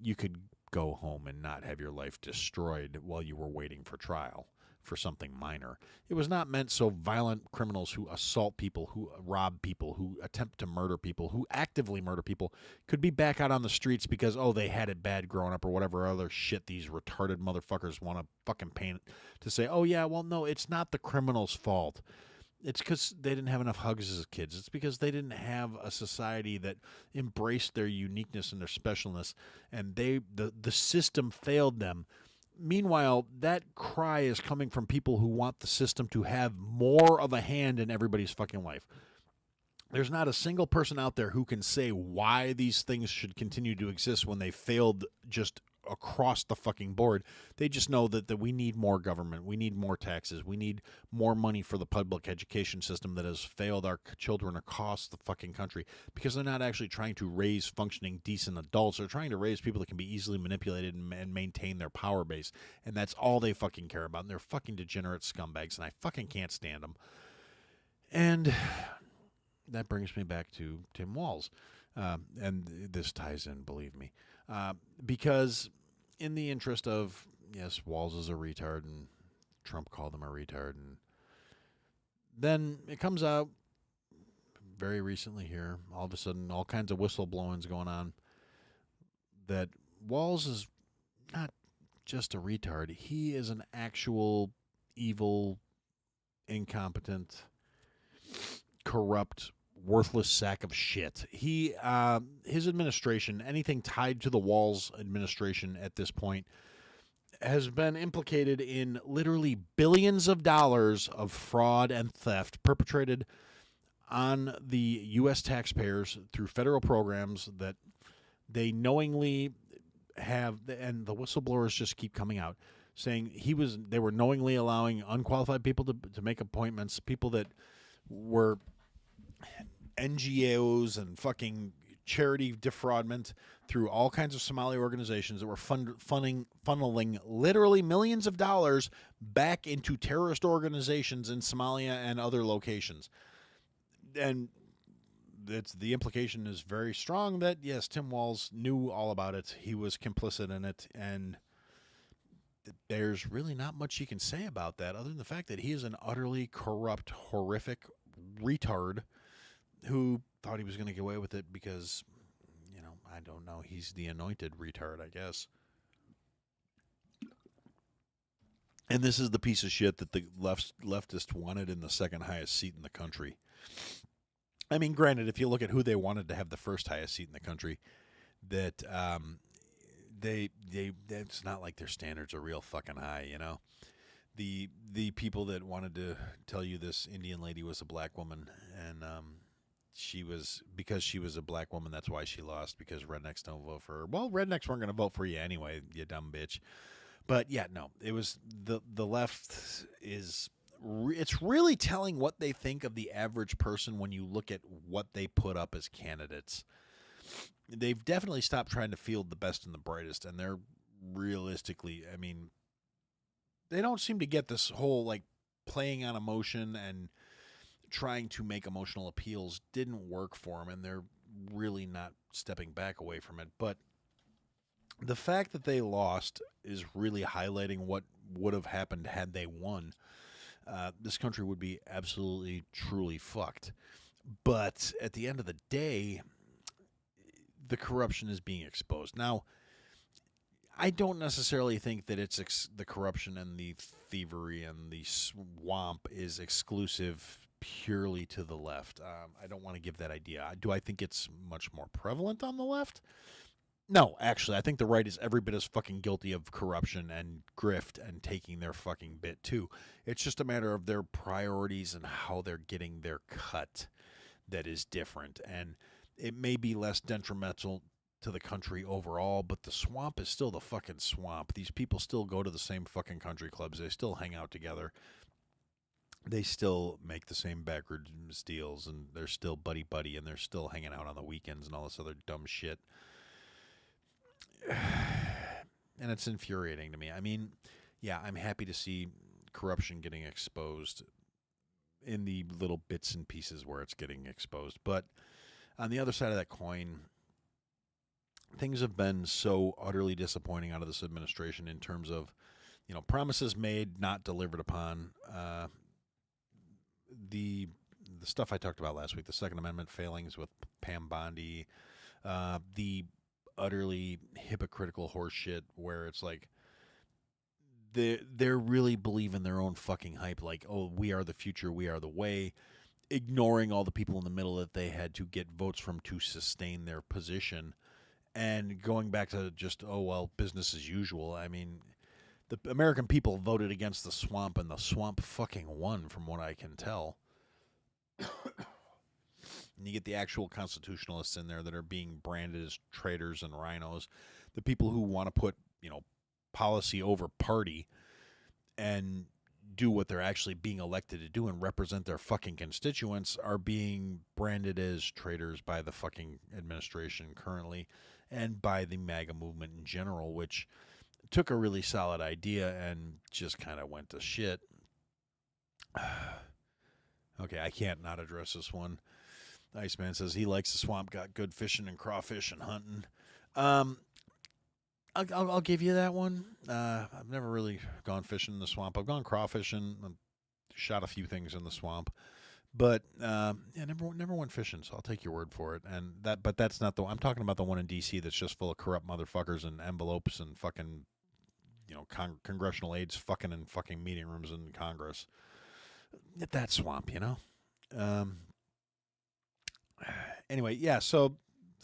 you could go home and not have your life destroyed while you were waiting for trial for something minor. It was not meant so violent criminals who assault people, who rob people, who attempt to murder people, who actively murder people could be back out on the streets because, oh, they had it bad growing up or whatever other shit these retarded motherfuckers want to fucking paint to say, oh, yeah, well, no, it's not the criminal's fault. It's because they didn't have enough hugs as kids. It's because they didn't have a society that embraced their uniqueness and their specialness, and the system failed them. Meanwhile, that cry is coming from people who want the system to have more of a hand in everybody's fucking life. There's not a single person out there who can say why these things should continue to exist when they failed just across the fucking board. They just know that we need more government. We need more taxes. We need more money for the public education system that has failed our children across the fucking country because they're not actually trying to raise functioning, decent adults. They're trying to raise people that can be easily manipulated and maintain their power base. And that's all they fucking care about. And they're fucking degenerate scumbags, and I fucking can't stand them. And that brings me back to Tim Walz. And this ties in, believe me. Because in the interest of, yes, Walz is a retard, and Trump called him a retard, and then it comes out very recently here, all of a sudden, all kinds of whistleblowings going on, that Walz is not just a retard. He is an actual evil, incompetent, corrupt, worthless sack of shit. He, his administration, anything tied to the Walz administration at this point, has been implicated in literally billions of dollars of fraud and theft perpetrated on the U.S. taxpayers through federal programs that they knowingly have, and the whistleblowers just keep coming out saying they were knowingly allowing unqualified people to make appointments, people that were NGOs and fucking charity defraudment through all kinds of Somali organizations that were funneling literally millions of dollars back into terrorist organizations in Somalia and other locations. And the implication is very strong that, yes, Tim Walz knew all about it. He was complicit in it, and there's really not much you can say about that other than the fact that he is an utterly corrupt, horrific retard who thought he was going to get away with it because, you know, I don't know, he's the anointed retard, I guess. And this is the piece of shit that the leftist wanted in the second highest seat in the country. I mean, granted, if you look at who they wanted to have the first highest seat in the country, that it's not like their standards are real fucking high, you know. The people that wanted to tell you this Indian lady was a black woman, and because she was a black woman, that's why she lost, because rednecks don't vote for her. Well, rednecks weren't going to vote for you anyway, you dumb bitch. But yeah, no, it was the left is. It's really telling what they think of the average person when you look at what they put up as candidates. They've definitely stopped trying to field the best and the brightest, and they're realistically, I mean, they don't seem to get this whole like playing on emotion and trying to make emotional appeals didn't work for them, and they're really not stepping back away from it. But the fact that they lost is really highlighting what would have happened had they won. This country would be absolutely, truly fucked. But at the end of the day, the corruption is being exposed. Now, I don't necessarily think that it's the corruption and the thievery and the swamp is exclusive purely to the left. I don't want to give that idea. Do I think it's much more prevalent on the left? No, actually, I think the right is every bit as fucking guilty of corruption and grift and taking their fucking bit too. It's just a matter of their priorities and how they're getting their cut that is different. And it may be less detrimental to the country overall, but the swamp is still the fucking swamp. These people still go to the same fucking country clubs. They still hang out together. They still make the same backwoods deals, and they're still buddy-buddy, and they're still hanging out on the weekends and all this other dumb shit. and it's infuriating to me. I mean, yeah, I'm happy to see corruption getting exposed in the little bits and pieces where it's getting exposed. But on the other side of that coin, things have been so utterly disappointing out of this administration in terms of, promises made, not delivered upon. The stuff I talked about last week, the Second Amendment failings with Pam Bondi, the utterly hypocritical horseshit where it's like they're really believing their own fucking hype, like, oh, we are the future, we are the way, ignoring all the people in the middle that they had to get votes from to sustain their position, and going back to just, oh, well, business as usual. I mean, the American people voted against the swamp, and the swamp fucking won, from what I can tell. And you get the actual constitutionalists in there that are being branded as traitors and rhinos. The people who want to put, policy over party and do what they're actually being elected to do and represent their fucking constituents are being branded as traitors by the fucking administration currently and by the MAGA movement in general, which took a really solid idea and just kind of went to shit. Okay, I can't not address this one. Iceman says he likes the swamp, got good fishing and crawfish and hunting. I'll give you that one. I've never really gone fishing in the swamp. I've gone crawfishing, shot a few things in the swamp, but never went fishing. So I'll take your word for it. But that's not the one. I'm talking about the one in D.C. that's just full of corrupt motherfuckers and envelopes and fucking, congressional aides fucking in fucking meeting rooms in Congress. That swamp, Anyway, yeah, so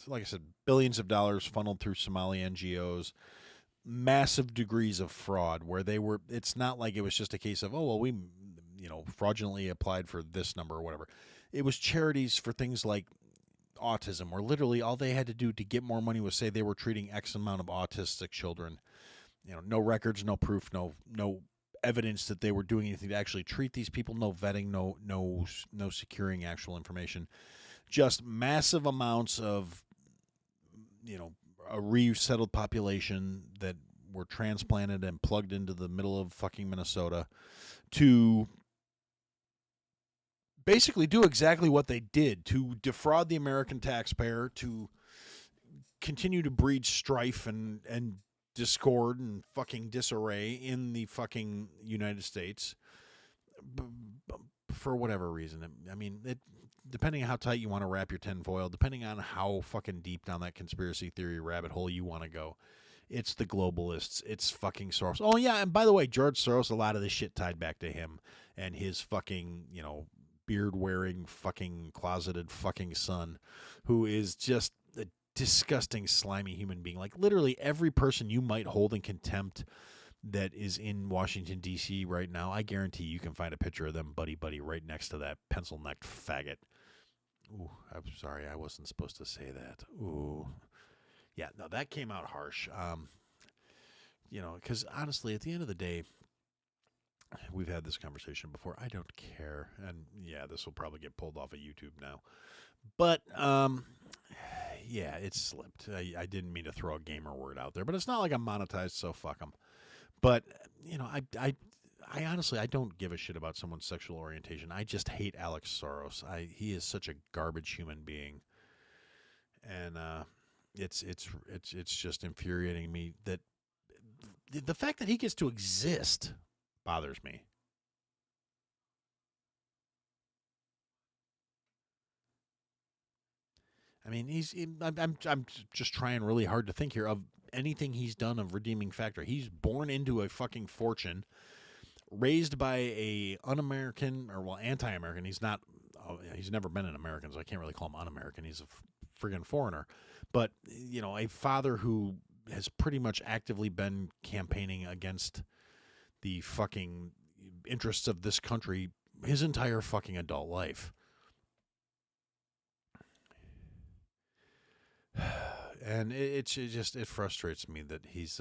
like I said, billions of dollars funneled through Somali NGOs, massive degrees of fraud where it's not like it was just a case of, oh, well, we, fraudulently applied for this number or whatever. It was charities for things like autism, where literally all they had to do to get more money was say they were treating X amount of autistic children. No records, no proof, no evidence that they were doing anything to actually treat these people, no vetting, no securing actual information. Just massive amounts of, a resettled population that were transplanted and plugged into the middle of fucking Minnesota to basically do exactly what they did, to defraud the American taxpayer, to continue to breed strife and discord and fucking disarray in the fucking United States for whatever reason. I mean, depending on how tight you want to wrap your tinfoil, depending on how fucking deep down that conspiracy theory rabbit hole you want to go, it's the globalists, it's fucking Soros. Oh, yeah, and by the way, George Soros, a lot of this shit tied back to him and his fucking, beard-wearing, fucking closeted fucking son, who is just a disgusting, slimy human being. Like, literally every person you might hold in contempt that is in Washington, D.C. right now, I guarantee you can find a picture of them buddy right next to that pencil-necked faggot. Ooh, I'm sorry, I wasn't supposed to say that. Ooh. Yeah, no, that came out harsh. Because honestly, at the end of the day, we've had this conversation before. I don't care. And yeah, this will probably get pulled off of YouTube now. But, yeah, it slipped. I didn't mean to throw a gamer word out there, but it's not like I'm monetized, so fuck them. But, I honestly, I don't give a shit about someone's sexual orientation. I just hate Alex Soros. He is such a garbage human being. And, it's just infuriating me that the fact that he gets to exist bothers me. I mean, I'm just trying really hard to think here of anything he's done of redeeming factor. He's born into a fucking fortune, raised by a un-American, or well, anti-American. He's never been an American, so I can't really call him un-American. He's a friggin' foreigner. But, a father who has pretty much actively been campaigning against the fucking interests of this country his entire fucking adult life. And it frustrates me that he's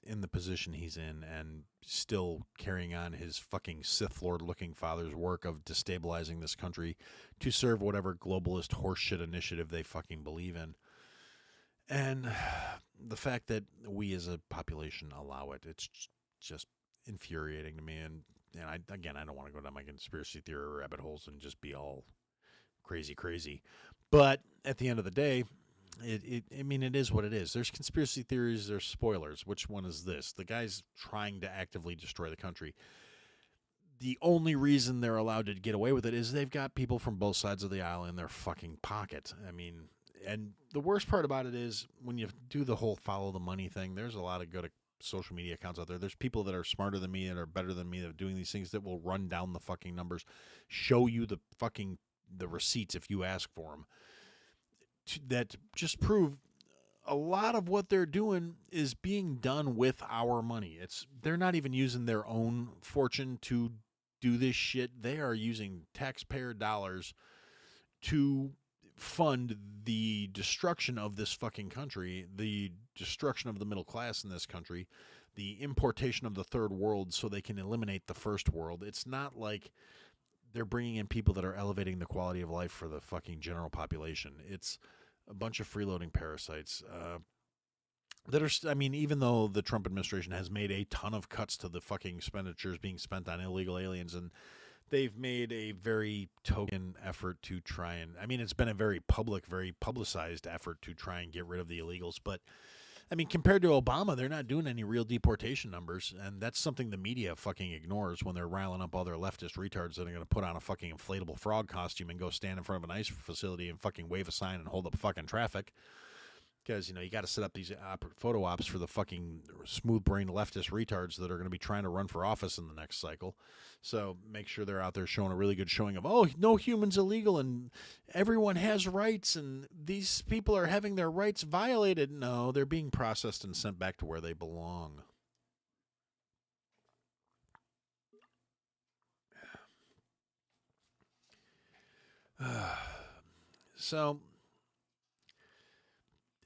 in the position he's in and still carrying on his fucking Sith Lord looking father's work of destabilizing this country to serve whatever globalist horseshit initiative they fucking believe in. And the fact that we as a population allow it, it's just infuriating to me. And I don't want to go down my conspiracy theory rabbit holes and just be all crazy. But at the end of the day, I mean, it is what it is. There's conspiracy theories, there's spoilers. Which one is this? The guy's trying to actively destroy the country. The only reason they're allowed to get away with it is they've got people from both sides of the aisle in their fucking pocket. I mean, and the worst part about it is when you do the whole follow the money thing, there's a lot of good social media accounts out there. There's people that are smarter than me, that are better than me, that are doing these things that will run down the fucking numbers, show you the receipts if you ask for them, that just prove a lot of what they're doing is being done with our money. They're not even using their own fortune to do this shit. They are using taxpayer dollars to fund the destruction of this fucking country, the destruction of the middle class in this country, the importation of the third world so they can eliminate the first world. It's not like they're bringing in people that are elevating the quality of life for the fucking general population. It's a bunch of freeloading parasites that are, I mean, even though the Trump administration has made a ton of cuts to the fucking expenditures being spent on illegal aliens, and they've made a very token effort to try and, I mean, it's been a very public, very publicized effort to try and get rid of the illegals. But, I mean, compared to Obama, they're not doing any real deportation numbers. And that's something the media fucking ignores when they're riling up all their leftist retards that are going to put on a fucking inflatable frog costume and go stand in front of an ICE facility and fucking wave a sign and hold up fucking traffic. Because, you know, you got to set up these photo ops for the fucking smooth-brained leftist retards that are going to be trying to run for office in the next cycle. So make sure they're out there showing a really good showing of, oh, no human's illegal and everyone has rights and these people are having their rights violated. No, they're being processed and sent back to where they belong. So...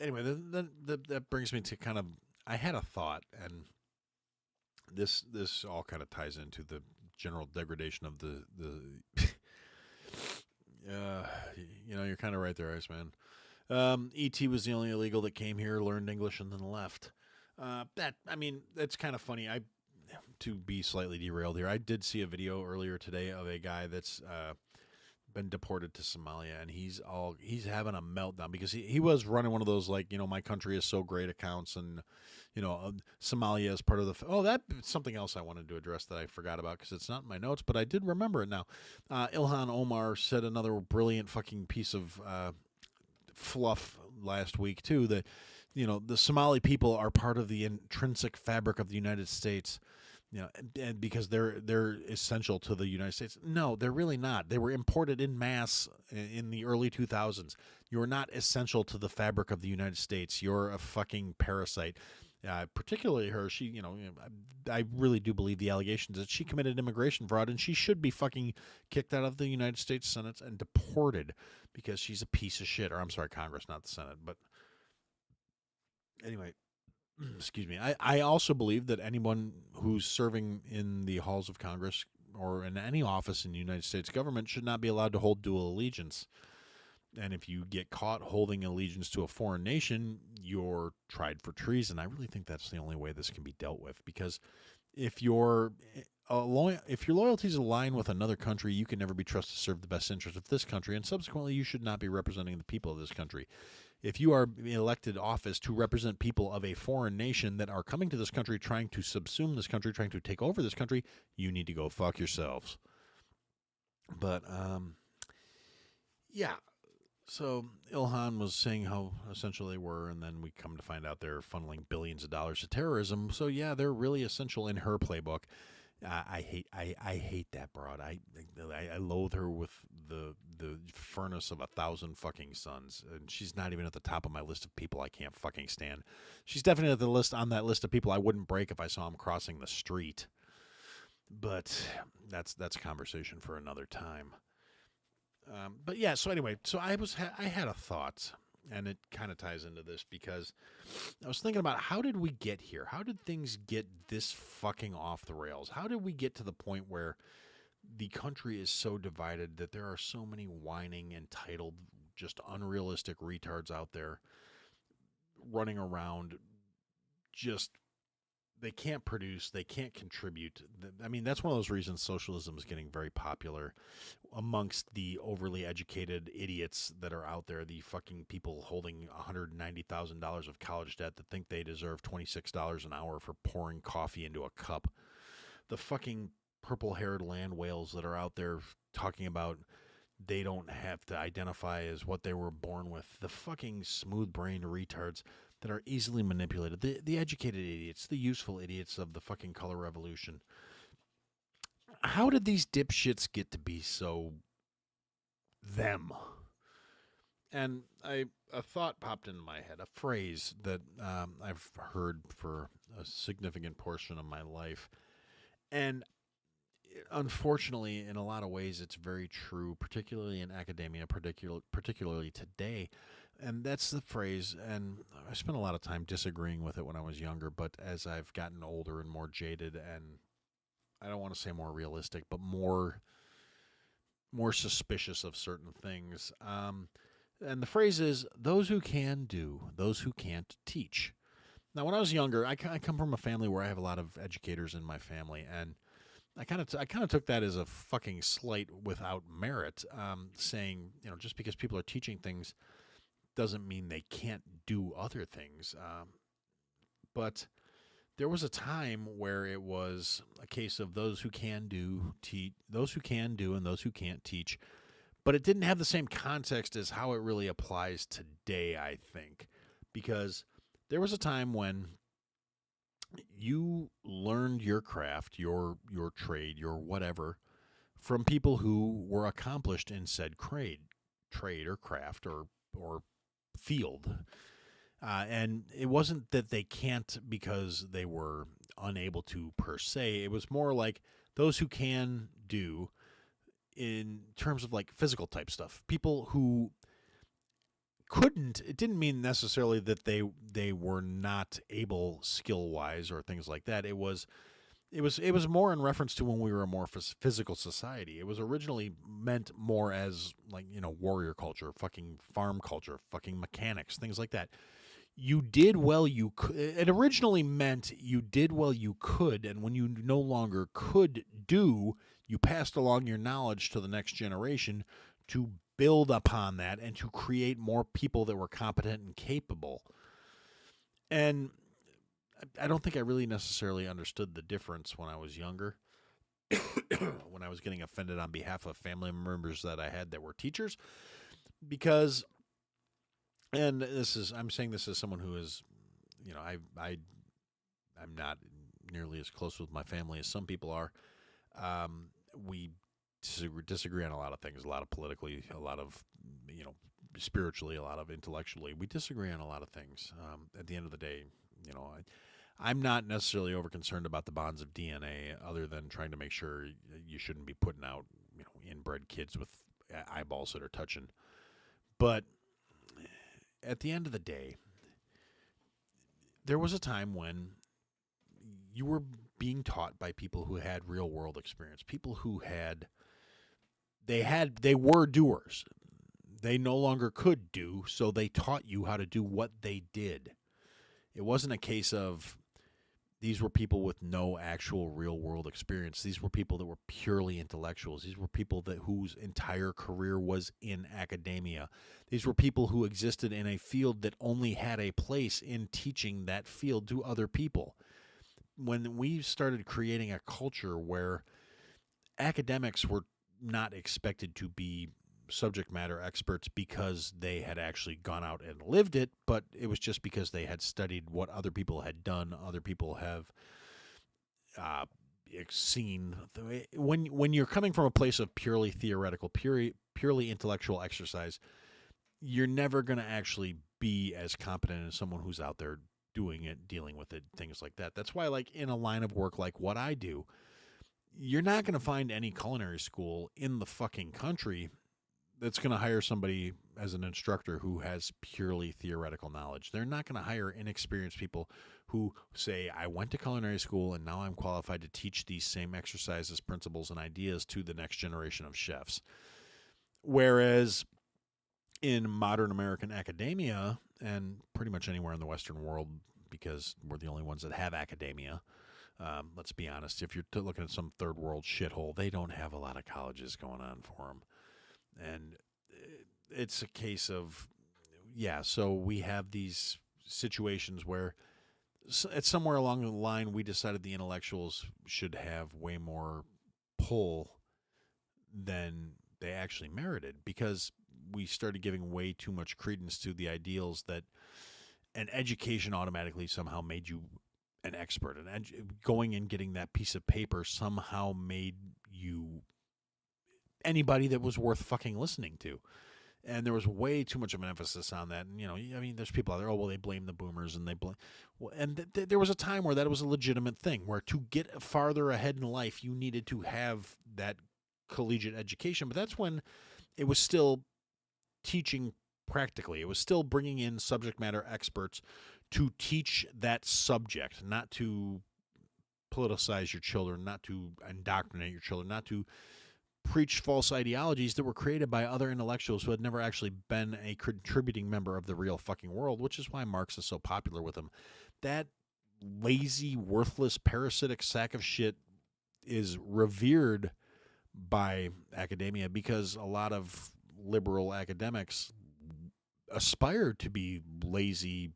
anyway, that brings me to kind of, I had a thought, and this all kind of ties into the general degradation of the you know, you're kind of right there, Iceman. E.T. was the only illegal that came here, learned English, and then left. I mean, that's kind of funny. To be slightly derailed here, I did see a video earlier today of a guy that's been deported to Somalia, and he's having a meltdown because he was running one of those, like, you know, my country is so great accounts, and you know, Somalia is part of the that's something else I wanted to address that I forgot about because it's not in my notes, but I did remember it now. Ilhan Omar said another brilliant fucking piece of fluff last week too, that, you know, the Somali people are part of the intrinsic fabric of the United States. You know, and because they're essential to the United States. No, they're really not. They were imported in mass in the early 2000s. You're not essential to the fabric of the United States. You're a fucking parasite. Particularly her, she, you know, I really do believe the allegations that she committed immigration fraud, and she should be fucking kicked out of the United States Senate and deported because she's a piece of shit. Or I'm sorry, Congress, not the Senate. But anyway. Excuse me. I also believe that anyone who's serving in the halls of Congress or in any office in the United States government should not be allowed to hold dual allegiance. And if you get caught holding allegiance to a foreign nation, you're tried for treason. I really think that's the only way this can be dealt with, because if your loyalties align with another country, you can never be trusted to serve the best interest of this country, and subsequently you should not be representing the people of this country. If you are elected office to represent people of a foreign nation that are coming to this country, trying to subsume this country, trying to take over this country, you need to go fuck yourselves. But, yeah. So Ilhan was saying how essential they were, and then we come to find out they're funneling billions of dollars to terrorism. So, yeah, they're really essential in her playbook. I hate that broad. I loathe her with the furnace of 1,000 fucking suns, and she's not even at the top of my list of people I can't fucking stand. She's definitely at the list on that list of people I wouldn't break if I saw him crossing the street. But that's a conversation for another time. But yeah. So anyway, so I had a thought. And it kind of ties into this because I was thinking about, how did we get here? How did things get this fucking off the rails? How did we get to the point where the country is so divided that there are so many whining, entitled, just unrealistic retards out there running around just, they can't produce, they can't contribute. I mean, that's one of those reasons socialism is getting very popular amongst the overly educated idiots that are out there, the fucking people holding $190,000 of college debt that think they deserve $26 an hour for pouring coffee into a cup. The fucking purple-haired land whales that are out there talking about they don't have to identify as what they were born with. The fucking smooth-brained retards that are easily manipulated. The educated idiots, the useful idiots of the fucking color revolution. How did these dipshits get to be so them? And a thought popped into my head, a phrase that I've heard for a significant portion of my life. And unfortunately, in a lot of ways, it's very true, particularly in academia, particularly today. And that's the phrase, and I spent a lot of time disagreeing with it when I was younger, but as I've gotten older and more jaded, and I don't want to say more realistic, but more suspicious of certain things. And the phrase is, those who can do, those who can't teach. Now, when I was younger, I come from a family where I have a lot of educators in my family, and I kind of took that as a fucking slight without merit, saying, just because people are teaching things doesn't mean they can't do other things. But there was a time where it was a case of those who can do, those who can do, and those who can't teach. But it didn't have the same context as how it really applies today, I think, because there was a time when you learned your craft, your trade, your whatever, from people who were accomplished in said trade or craft or field. And it wasn't that they can't because they were unable to per se. It was more like those who can do in terms of like physical type stuff. People who couldn't, it didn't mean necessarily that they were not able skill wise or things like that. It was more in reference to when we were a more physical society. It was originally meant more as like, warrior culture, fucking farm culture, fucking mechanics, things like that. You did well you could. It originally meant you did well you could, and when you no longer could do, you passed along your knowledge to the next generation to build upon that and to create more people that were competent and capable. And I don't think I really necessarily understood the difference when I was younger, when I was getting offended on behalf of family members that I had that were teachers, because, and I'm saying this as someone who is, I'm not nearly as close with my family as some people are. We disagree on a lot of things, a lot of politically, a lot of, spiritually, a lot of intellectually. We disagree on a lot of things. At the end of the day, I'm not necessarily over concerned about the bonds of DNA, other than trying to make sure you shouldn't be putting out, inbred kids with eyeballs that are touching. But at the end of the day, there was a time when you were being taught by people who had real world experience, people who they were doers. They no longer could do, so they taught you how to do what they did. It wasn't a case of these were people with no actual real world experience. These were people that were purely intellectuals. These were people whose entire career was in academia. These were people who existed in a field that only had a place in teaching that field to other people. When we started creating a culture where academics were not expected to be subject matter experts because they had actually gone out and lived it, but it was just because they had studied what other people had done, other people have seen. When you're coming from a place of purely theoretical, purely intellectual exercise, you're never going to actually be as competent as someone who's out there doing it, dealing with it, things like that. That's why, like, in a line of work like what I do, you're not going to find any culinary school in the fucking country that's going to hire somebody as an instructor who has purely theoretical knowledge. They're not going to hire inexperienced people who say, I went to culinary school and now I'm qualified to teach these same exercises, principles, and ideas to the next generation of chefs. Whereas in modern American academia, and pretty much anywhere in the Western world, because we're the only ones that have academia. Let's be honest. If you're looking at some third world shithole, they don't have a lot of colleges going on for them. And it's a case of, yeah, so we have these situations where at somewhere along the line we decided the intellectuals should have way more pull than they actually merited, because we started giving way too much credence to the ideals that an education automatically somehow made you an expert, and going and getting that piece of paper somehow made you anybody that was worth fucking listening to. And there was way too much of an emphasis on that. And, I mean, there's people out there, oh, well, they blame the boomers, and they blame. Well, and there was a time where that was a legitimate thing, where to get farther ahead in life, you needed to have that collegiate education. But that's when it was still teaching practically. It was still bringing in subject matter experts to teach that subject, not to politicize your children, not to indoctrinate your children, not to preach false ideologies that were created by other intellectuals who had never actually been a contributing member of the real fucking world, which is why Marx is so popular with him. That lazy, worthless, parasitic sack of shit is revered by academia because a lot of liberal academics aspire to be lazy,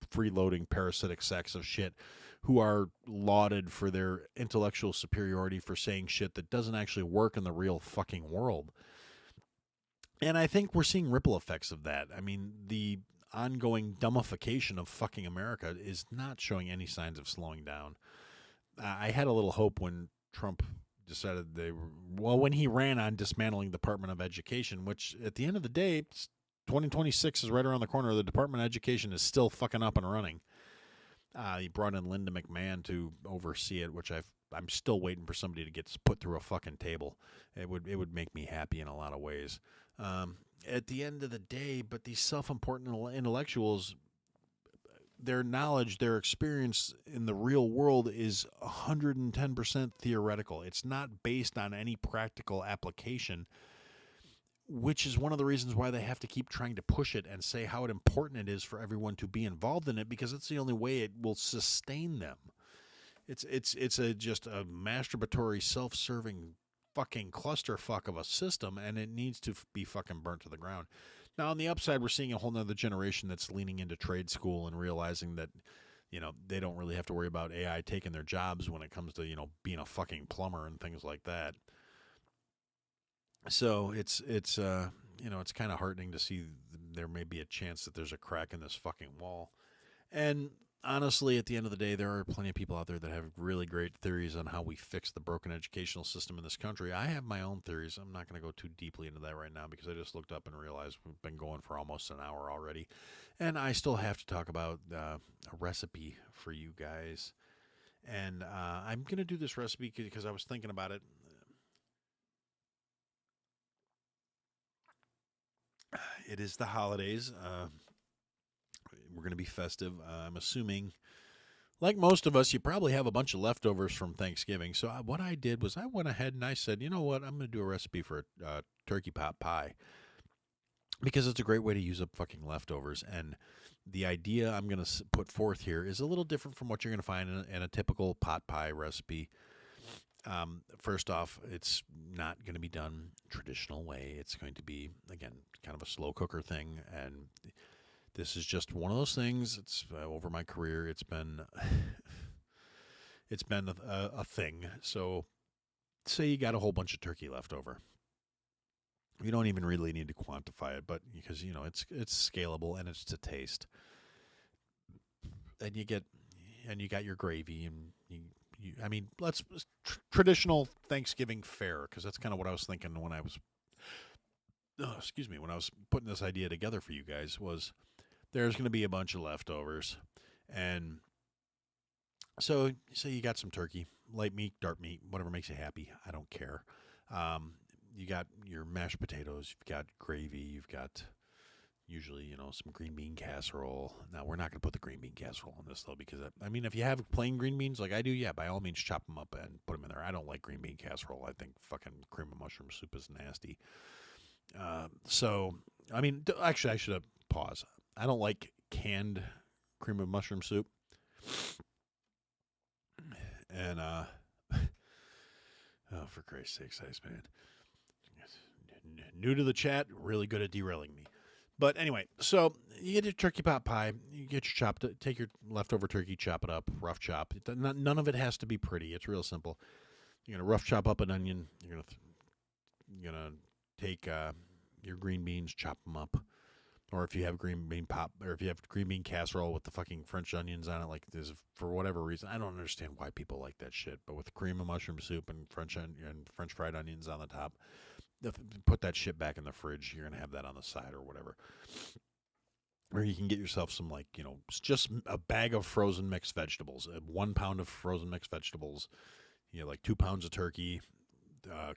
freeloading, parasitic sacks of shit who are lauded for their intellectual superiority for saying shit that doesn't actually work in the real fucking world. And I think we're seeing ripple effects of that. I mean, the ongoing dumbification of fucking America is not showing any signs of slowing down. I had a little hope when Trump decided when he ran on dismantling the Department of Education, which at the end of the day, 2026 is right around the corner. The Department of Education is still fucking up and running. He brought in Linda McMahon to oversee it, which I'm still waiting for somebody to get put through a fucking table. It would make me happy in a lot of ways. At the end of the day, but these self-important intellectuals, their knowledge, their experience in the real world is 110% theoretical. It's not based on any practical application, which is one of the reasons why they have to keep trying to push it and say how important it is for everyone to be involved in it, because it's the only way it will sustain them. It's just a masturbatory, self-serving fucking clusterfuck of a system, and it needs to be fucking burnt to the ground. Now, on the upside, we're seeing a whole nother generation that's leaning into trade school and realizing that, they don't really have to worry about AI taking their jobs when it comes to, being a fucking plumber and things like that. So it's kind of heartening to see there may be a chance that there's a crack in this fucking wall. And honestly, at the end of the day, there are plenty of people out there that have really great theories on how we fix the broken educational system in this country. I have my own theories. I'm not going to go too deeply into that right now because I just looked up and realized we've been going for almost an hour already. And I still have to talk about a recipe for you guys. And I'm going to do this recipe because I was thinking about it. It is the holidays. We're going to be festive. I'm assuming, like most of us, you probably have a bunch of leftovers from Thanksgiving. So what I did was I went ahead and I said, you know what? I'm going to do a recipe for a turkey pot pie because it's a great way to use up fucking leftovers. And the idea I'm going to put forth here is a little different from what you're going to find in a typical pot pie recipe. First off, it's not going to be done traditional way. It's going to be, again, kind of a slow cooker thing. And this is just one of those things. It's over my career. It's been a thing. So say you got a whole bunch of turkey left over. You don't even really need to quantify it, but because, it's scalable and it's to taste. And you got your gravy and let's traditional Thanksgiving fare, because that's kind of what I was thinking when I was, when I was putting this idea together for you guys, was there's going to be a bunch of leftovers. And so you got some turkey, light meat, dark meat, whatever makes you happy. I don't care. You got your mashed potatoes, you've got gravy, you've got usually, some green bean casserole. Now, we're not going to put the green bean casserole on this, though, because, if you have plain green beans like I do, yeah, by all means, chop them up and put them in there. I don't like green bean casserole. I think fucking cream of mushroom soup is nasty. Actually, I should have paused. I don't like canned cream of mushroom soup. And oh, for Christ's sakes, Iceman. New to the chat, really good at derailing me. But anyway, so you get your turkey pot pie. You get your take your leftover turkey, chop it up, rough chop. None of it has to be pretty. It's real simple. You're gonna rough chop up an onion. You're gonna take your green beans, chop them up. Or if you have green bean or if you have green bean casserole with the fucking French onions on it, like this, for whatever reason, I don't understand why people like that shit. But with cream of mushroom soup and French fried onions on the top, put that shit back in the fridge. You're gonna have that on the side or whatever. Or you can get yourself some, like, just a bag of frozen mixed vegetables, 1 pound of frozen mixed vegetables, like 2 pounds of turkey, a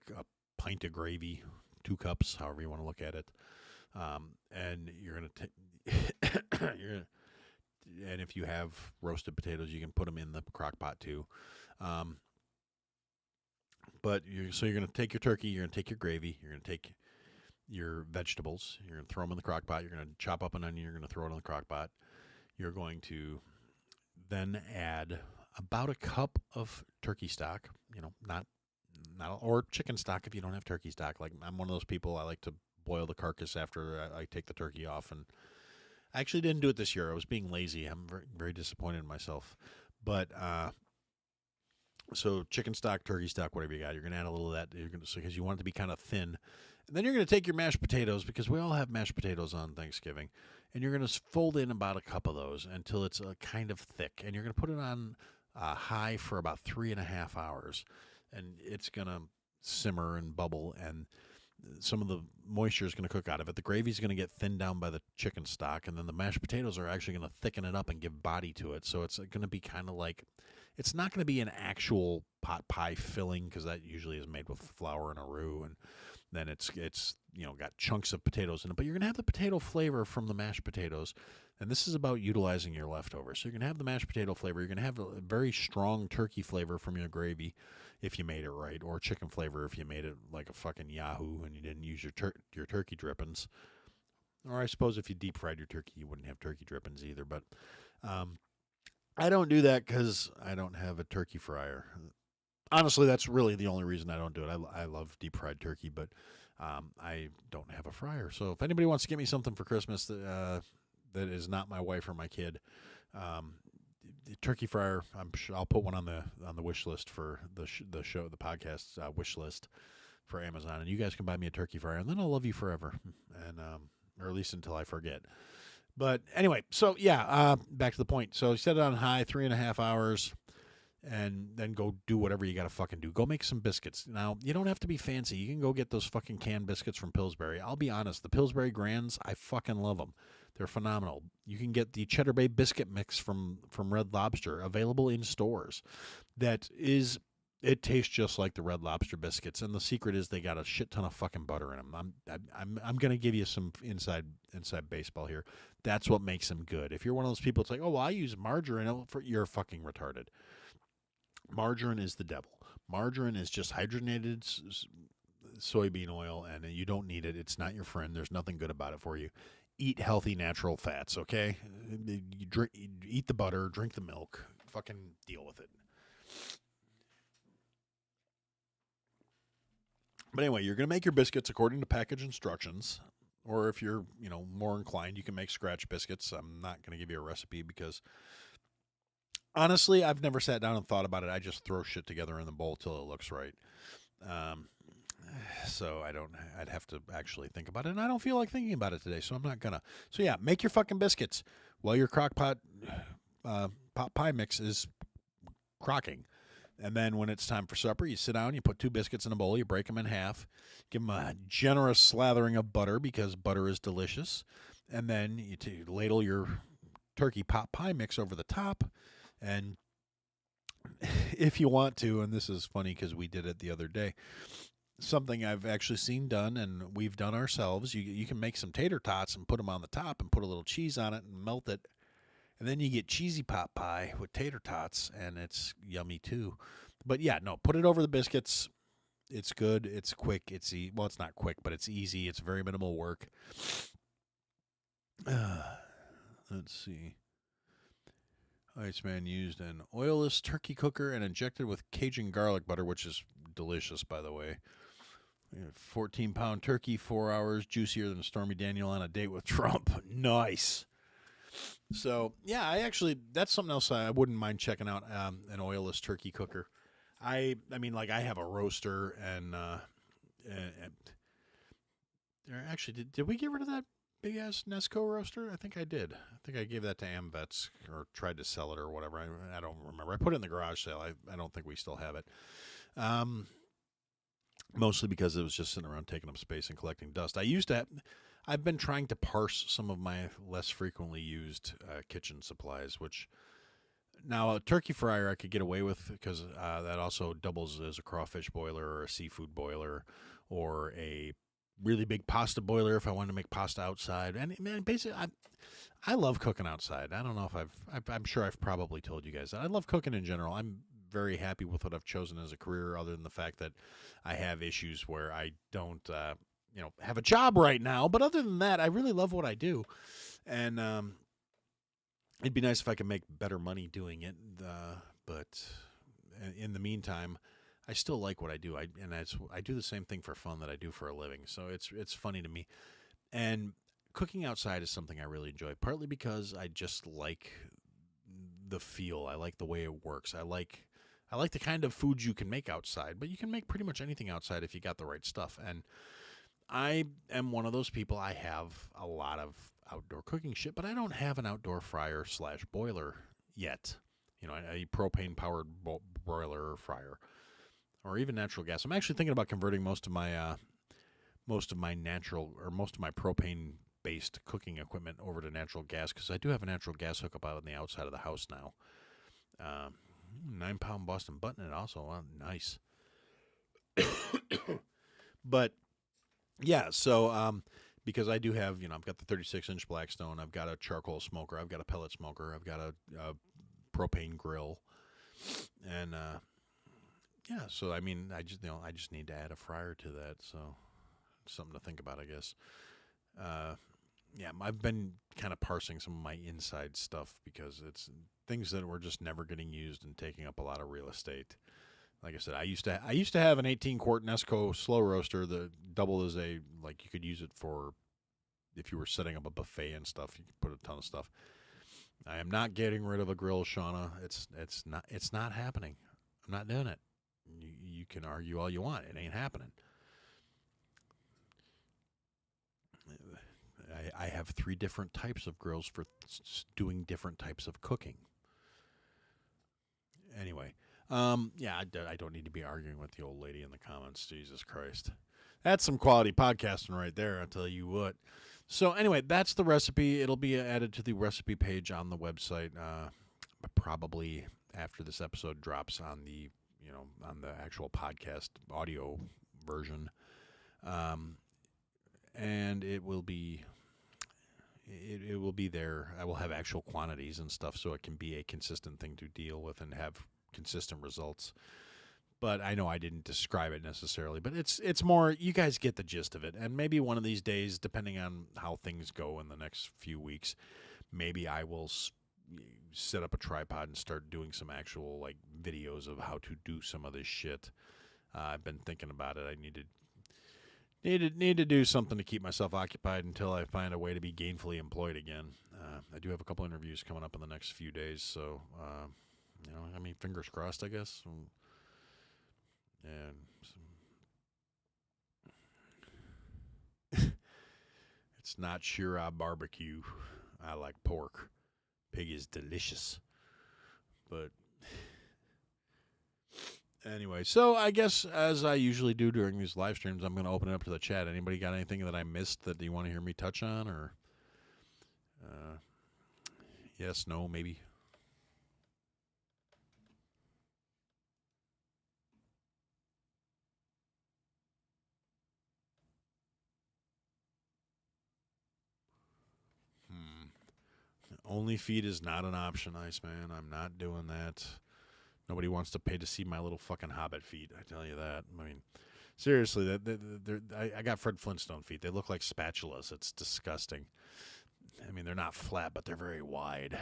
pint of gravy, 2 cups, however you want to look at it. And you're going to and if you have roasted potatoes, you can put them in the crock pot too. But you're going to take your turkey, you're going to take your gravy, you're going to take your vegetables, you're going to throw them in the crock pot, you're going to chop up an onion, you're going to throw it in the crock pot. You're going to then add about a cup of turkey stock, not or chicken stock if you don't have turkey stock. Like, I'm one of those people, I like to boil the carcass after I take the turkey off, and I actually didn't do it this year. I was being lazy. I'm very, very disappointed in myself. But so chicken stock, turkey stock, whatever you got, you're gonna add a little of that. Because you want it to be kind of thin, and then you're gonna take your mashed potatoes, because we all have mashed potatoes on Thanksgiving, and you're gonna fold in about a cup of those until it's kind of thick, and you're gonna put it on high for about 3.5 hours, and it's gonna simmer and bubble, and some of the moisture is going to cook out of it. The gravy is going to get thinned down by the chicken stock, and then the mashed potatoes are actually going to thicken it up and give body to it. So it's going to be kind of like, it's not going to be an actual pot pie filling, because that usually is made with flour and a roux, and then it's got chunks of potatoes in it. But you're going to have the potato flavor from the mashed potatoes, and this is about utilizing your leftovers. So you're going to have the mashed potato flavor. You're going to have a very strong turkey flavor from your gravy, if you made it right, or chicken flavor if you made it like a fucking Yahoo and you didn't use your turkey drippings. Or I suppose if you deep fried your turkey, you wouldn't have turkey drippings either. But I don't do that because I don't have a turkey fryer. Honestly, that's really the only reason I don't do it. I love deep fried turkey, but I don't have a fryer. So if anybody wants to get me something for Christmas that is not my wife or my kid, the turkey fryer, I'm sure I'll put one on the wish list for the podcast wish list for Amazon, and you guys can buy me a turkey fryer, and then I'll love you forever, and or at least until I forget. But anyway, so yeah, back to the point. So you set it on high, 3.5 hours, and then go do whatever you got to fucking do. Go make some biscuits. Now, you don't have to be fancy. You can go get those fucking canned biscuits from Pillsbury. I'll be honest, the Pillsbury Grands, I fucking love them. They're phenomenal. You can get the Cheddar Bay biscuit mix from Red Lobster, available in stores. It tastes just like the Red Lobster biscuits, and the secret is they got a shit ton of fucking butter in them. I'm gonna give you some inside baseball here. That's what makes them good. If you're one of those people, it's like, oh, well, I use margarine. You're fucking retarded. Margarine is the devil. Margarine is just hydrogenated soybean oil, and you don't need it. It's not your friend. There's nothing good about it for you. Eat healthy, natural fats, okay? Eat the butter, drink the milk, fucking deal with it. But anyway, you're going to make your biscuits according to package instructions, or if you're, more inclined, you can make scratch biscuits. I'm not going to give you a recipe because, honestly, I've never sat down and thought about it. I just throw shit together in the bowl till it looks right. So I'd have to actually think about it, and I don't feel like thinking about it today, so I'm not gonna. So yeah, make your fucking biscuits while your crock pot pot pie mix is crocking. And then when it's time for supper, you sit down, you put 2 biscuits in a bowl, you break them in half, give them a generous slathering of butter because butter is delicious, and then you ladle your turkey pot pie mix over the top, and if you want to, and this is funny because we did it the other day, something I've actually seen done and we've done ourselves, you can make some tater tots and put them on the top and put a little cheese on it and melt it. And then you get cheesy pot pie with tater tots, and it's yummy too. But yeah, no, put it over the biscuits. It's good. It's quick. It's well, it's not quick, but it's easy. It's very minimal work. Let's see. Iceman used an oilless turkey cooker and injected with Cajun garlic butter, which is delicious, by the way. 14-pound turkey, 4 hours, juicier than Stormy Daniel on a date with Trump. Nice. So, yeah, that's something else I wouldn't mind checking out, an oilless turkey cooker. I mean, like, I have a roaster, and actually, did we get rid of that big-ass Nesco roaster? I think I did. I think I gave that to AmVets, or tried to sell it or whatever. I don't remember. I put it in the garage sale. I don't think we still have it. Mostly because it was just sitting around taking up space and collecting dust. I've been trying to parse some of my less frequently used kitchen supplies, which now a turkey fryer I could get away with because that also doubles as a crawfish boiler or a seafood boiler or a really big pasta boiler if I wanted to make pasta outside. And man, basically, I love cooking outside. I don't know if I'm sure I've probably told you guys that. I love cooking in general. I'm very happy with what I've chosen as a career, other than the fact that I have issues where I don't, have a job right now. But other than that, I really love what I do, and it'd be nice if I could make better money doing it. But in the meantime, I still like what I do. I do the same thing for fun that I do for a living. So it's funny to me, and cooking outside is something I really enjoy. Partly because I just like the feel. I like the way it works. I like the kind of food you can make outside, but you can make pretty much anything outside if you got the right stuff. And I am one of those people. I have a lot of outdoor cooking shit, but I don't have an outdoor fryer / boiler yet. A propane powered broiler or fryer, or even natural gas. I'm actually thinking about converting most of my propane based cooking equipment over to natural gas, because I do have a natural gas hookup out on the outside of the house now. 9-pound Boston button, it also nice. But yeah, so because I do have, I've got the 36-inch Blackstone, I've got a charcoal smoker, I've got a pellet smoker, I've got a propane grill, and yeah, so I mean, I just need to add a fryer to that, so something to think about, I guess. Yeah, I've been kind of parsing some of my inside stuff because it's things that were just never getting used and taking up a lot of real estate. Like I said, I used to have an 18-quart Nesco slow roaster that doubled as you could use it for if you were setting up a buffet and stuff. You could put a ton of stuff. I am not getting rid of a grill, Shauna. It's not happening. I'm not doing it. You can argue all you want. It ain't happening. I have 3 different types of grills for doing different types of cooking. Anyway, yeah, I don't need to be arguing with the old lady in the comments. Jesus Christ. That's some quality podcasting right there, I'll tell you what. So anyway, that's the recipe. It'll be added to the recipe page on the website, probably after this episode drops on the actual podcast audio version. And it will be there. I will have actual quantities and stuff, so it can be a consistent thing to deal with and have consistent results. But I know I didn't describe it necessarily, but it's more, you guys get the gist of it. And maybe one of these days, depending on how things go in the next few weeks, maybe I will set up a tripod and start doing some actual videos of how to do some of this shit. I've been thinking about it. I need to do something to keep myself occupied until I find a way to be gainfully employed again. I do have a couple interviews coming up in the next few days, so fingers crossed, I guess. And it's not Shira barbecue. I like pork. Pig is delicious, but anyway, so I guess as I usually do during these live streams, I'm going to open it up to the chat. Anybody got anything that I missed that you want to hear me touch on, or yes, no, maybe? Only feed is not an option, Iceman. I'm not doing that. Nobody wants to pay to see my little fucking hobbit feet. I tell you that. I mean, seriously, I got Fred Flintstone feet. They look like spatulas. It's disgusting. I mean, they're not flat, but they're very wide.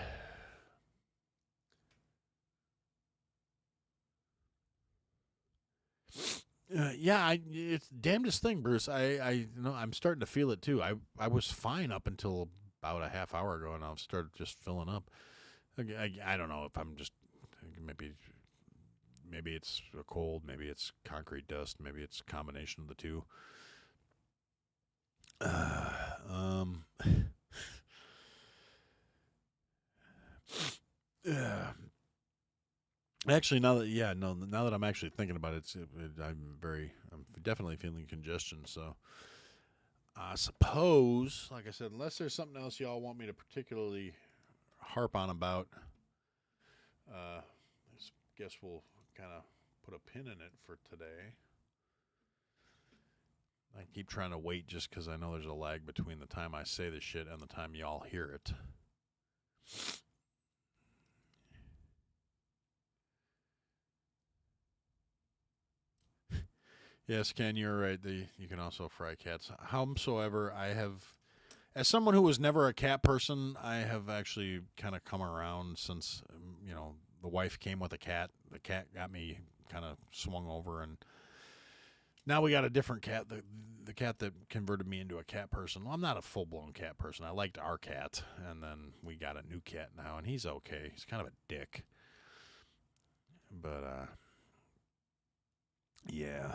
Yeah, it's the damnedest thing, Bruce. I'm starting to feel it too. I was fine up until about a half hour ago, and I've started just filling up. I don't know if I'm just maybe it's a cold, maybe it's concrete dust, maybe it's a combination of the two. Actually, now that I'm actually thinking about it, I'm definitely feeling congestion. So I suppose, like I said, unless there's something else y'all want me to particularly harp on about, I guess we'll kind of put a pin in it for today. I keep trying to wait just because I know there's a lag between the time I say this shit and the time y'all hear it. Yes, Ken, you're right. You can also fry cats. Howsoever, as someone who was never a cat person, I have actually kind of come around since, the wife came with a cat. The cat got me kind of swung over, and now we got a different cat, the cat that converted me into a cat person. Well, I'm not a full-blown cat person. I liked our cat, and then we got a new cat now, and he's okay. He's kind of a dick. But, yeah.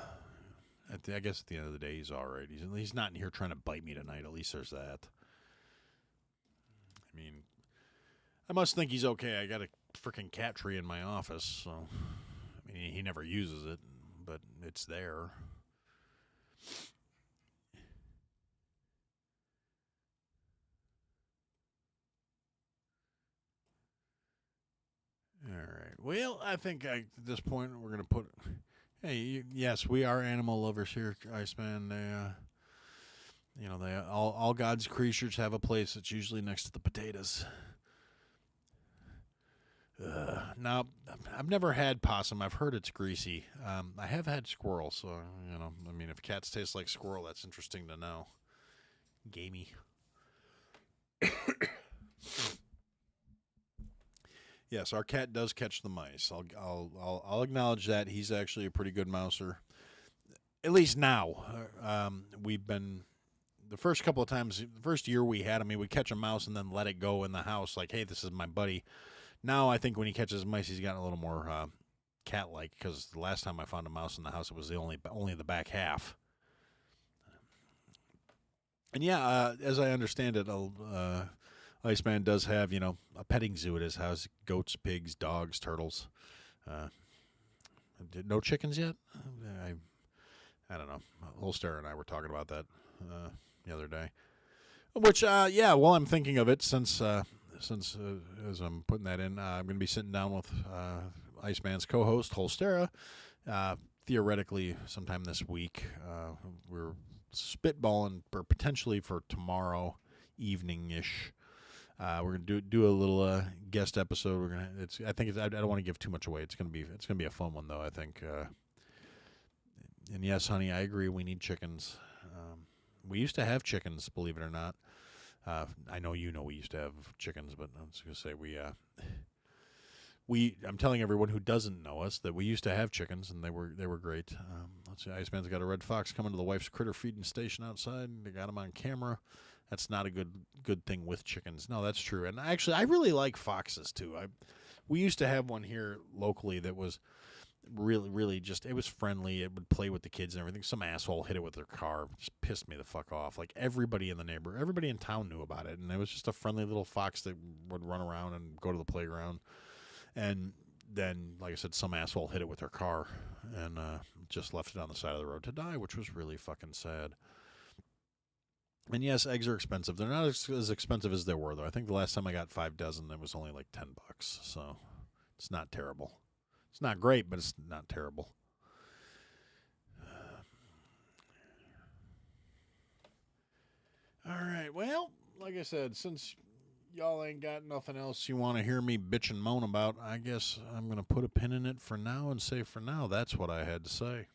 I guess at the end of the day, he's all right. He's not in here trying to bite me tonight. At least there's that. I mean, I must think he's okay. I got a freaking cat tree in my office, so I mean, he never uses it, but it's there. All right. Well, I think at this point we're gonna put. Hey, yes, we are animal lovers here, Iceman. They all God's creatures have a place. It's usually next to the potatoes. Now, I've never had possum. I've heard it's greasy. I have had squirrel, so I mean, if cats taste like squirrel, that's interesting to know. Gamey. Yes, our cat does catch the mice. I'll acknowledge that. He's actually a pretty good mouser. At least now. We've been the first couple of times. The first year we had him, he would catch a mouse and then let it go in the house. Like, hey, this is my buddy. Now I think when he catches mice, he's gotten a little more cat-like. Because the last time I found a mouse in the house, it was only the back half. And yeah, as I understand it, Iceman does have, a petting zoo at his house. Goats, pigs, dogs, turtles. No chickens yet? I don't know. Holster and I were talking about that the other day. Which, while I'm thinking of it, since as I'm putting that in, I'm going to be sitting down with Iceman's co-host, Holstera, theoretically sometime this week. We're spitballing for potentially for tomorrow evening-ish. We're gonna do a little guest episode. I don't want to give too much away. It's gonna be a fun one though. I think. And yes, honey, I agree. We need chickens. We used to have chickens, believe it or not. I know we used to have chickens, but I was gonna say I'm telling everyone who doesn't know us that we used to have chickens, and they were great. Let's see, Iceman's got a red fox coming to the wife's critter feeding station outside. They got him on camera. That's not a good thing with chickens. No, that's true. And actually, I really like foxes too. We used to have one here locally that was really, really it was friendly. It would play with the kids and everything. Some asshole hit it with their car. Just pissed me the fuck off. Like everybody in town knew about it. And it was just a friendly little fox that would run around and go to the playground. And then, like I said, some asshole hit it with their car and just left it on the side of the road to die, which was really fucking sad. And yes, eggs are expensive. They're not as expensive as they were, though. I think the last time I got 5 dozen, it was only like $10. So it's not terrible. It's not great, but it's not terrible. All right. Well, like I said, since y'all ain't got nothing else you want to hear me bitch and moan about, I guess I'm going to put a pin in it for now and say for now, that's what I had to say.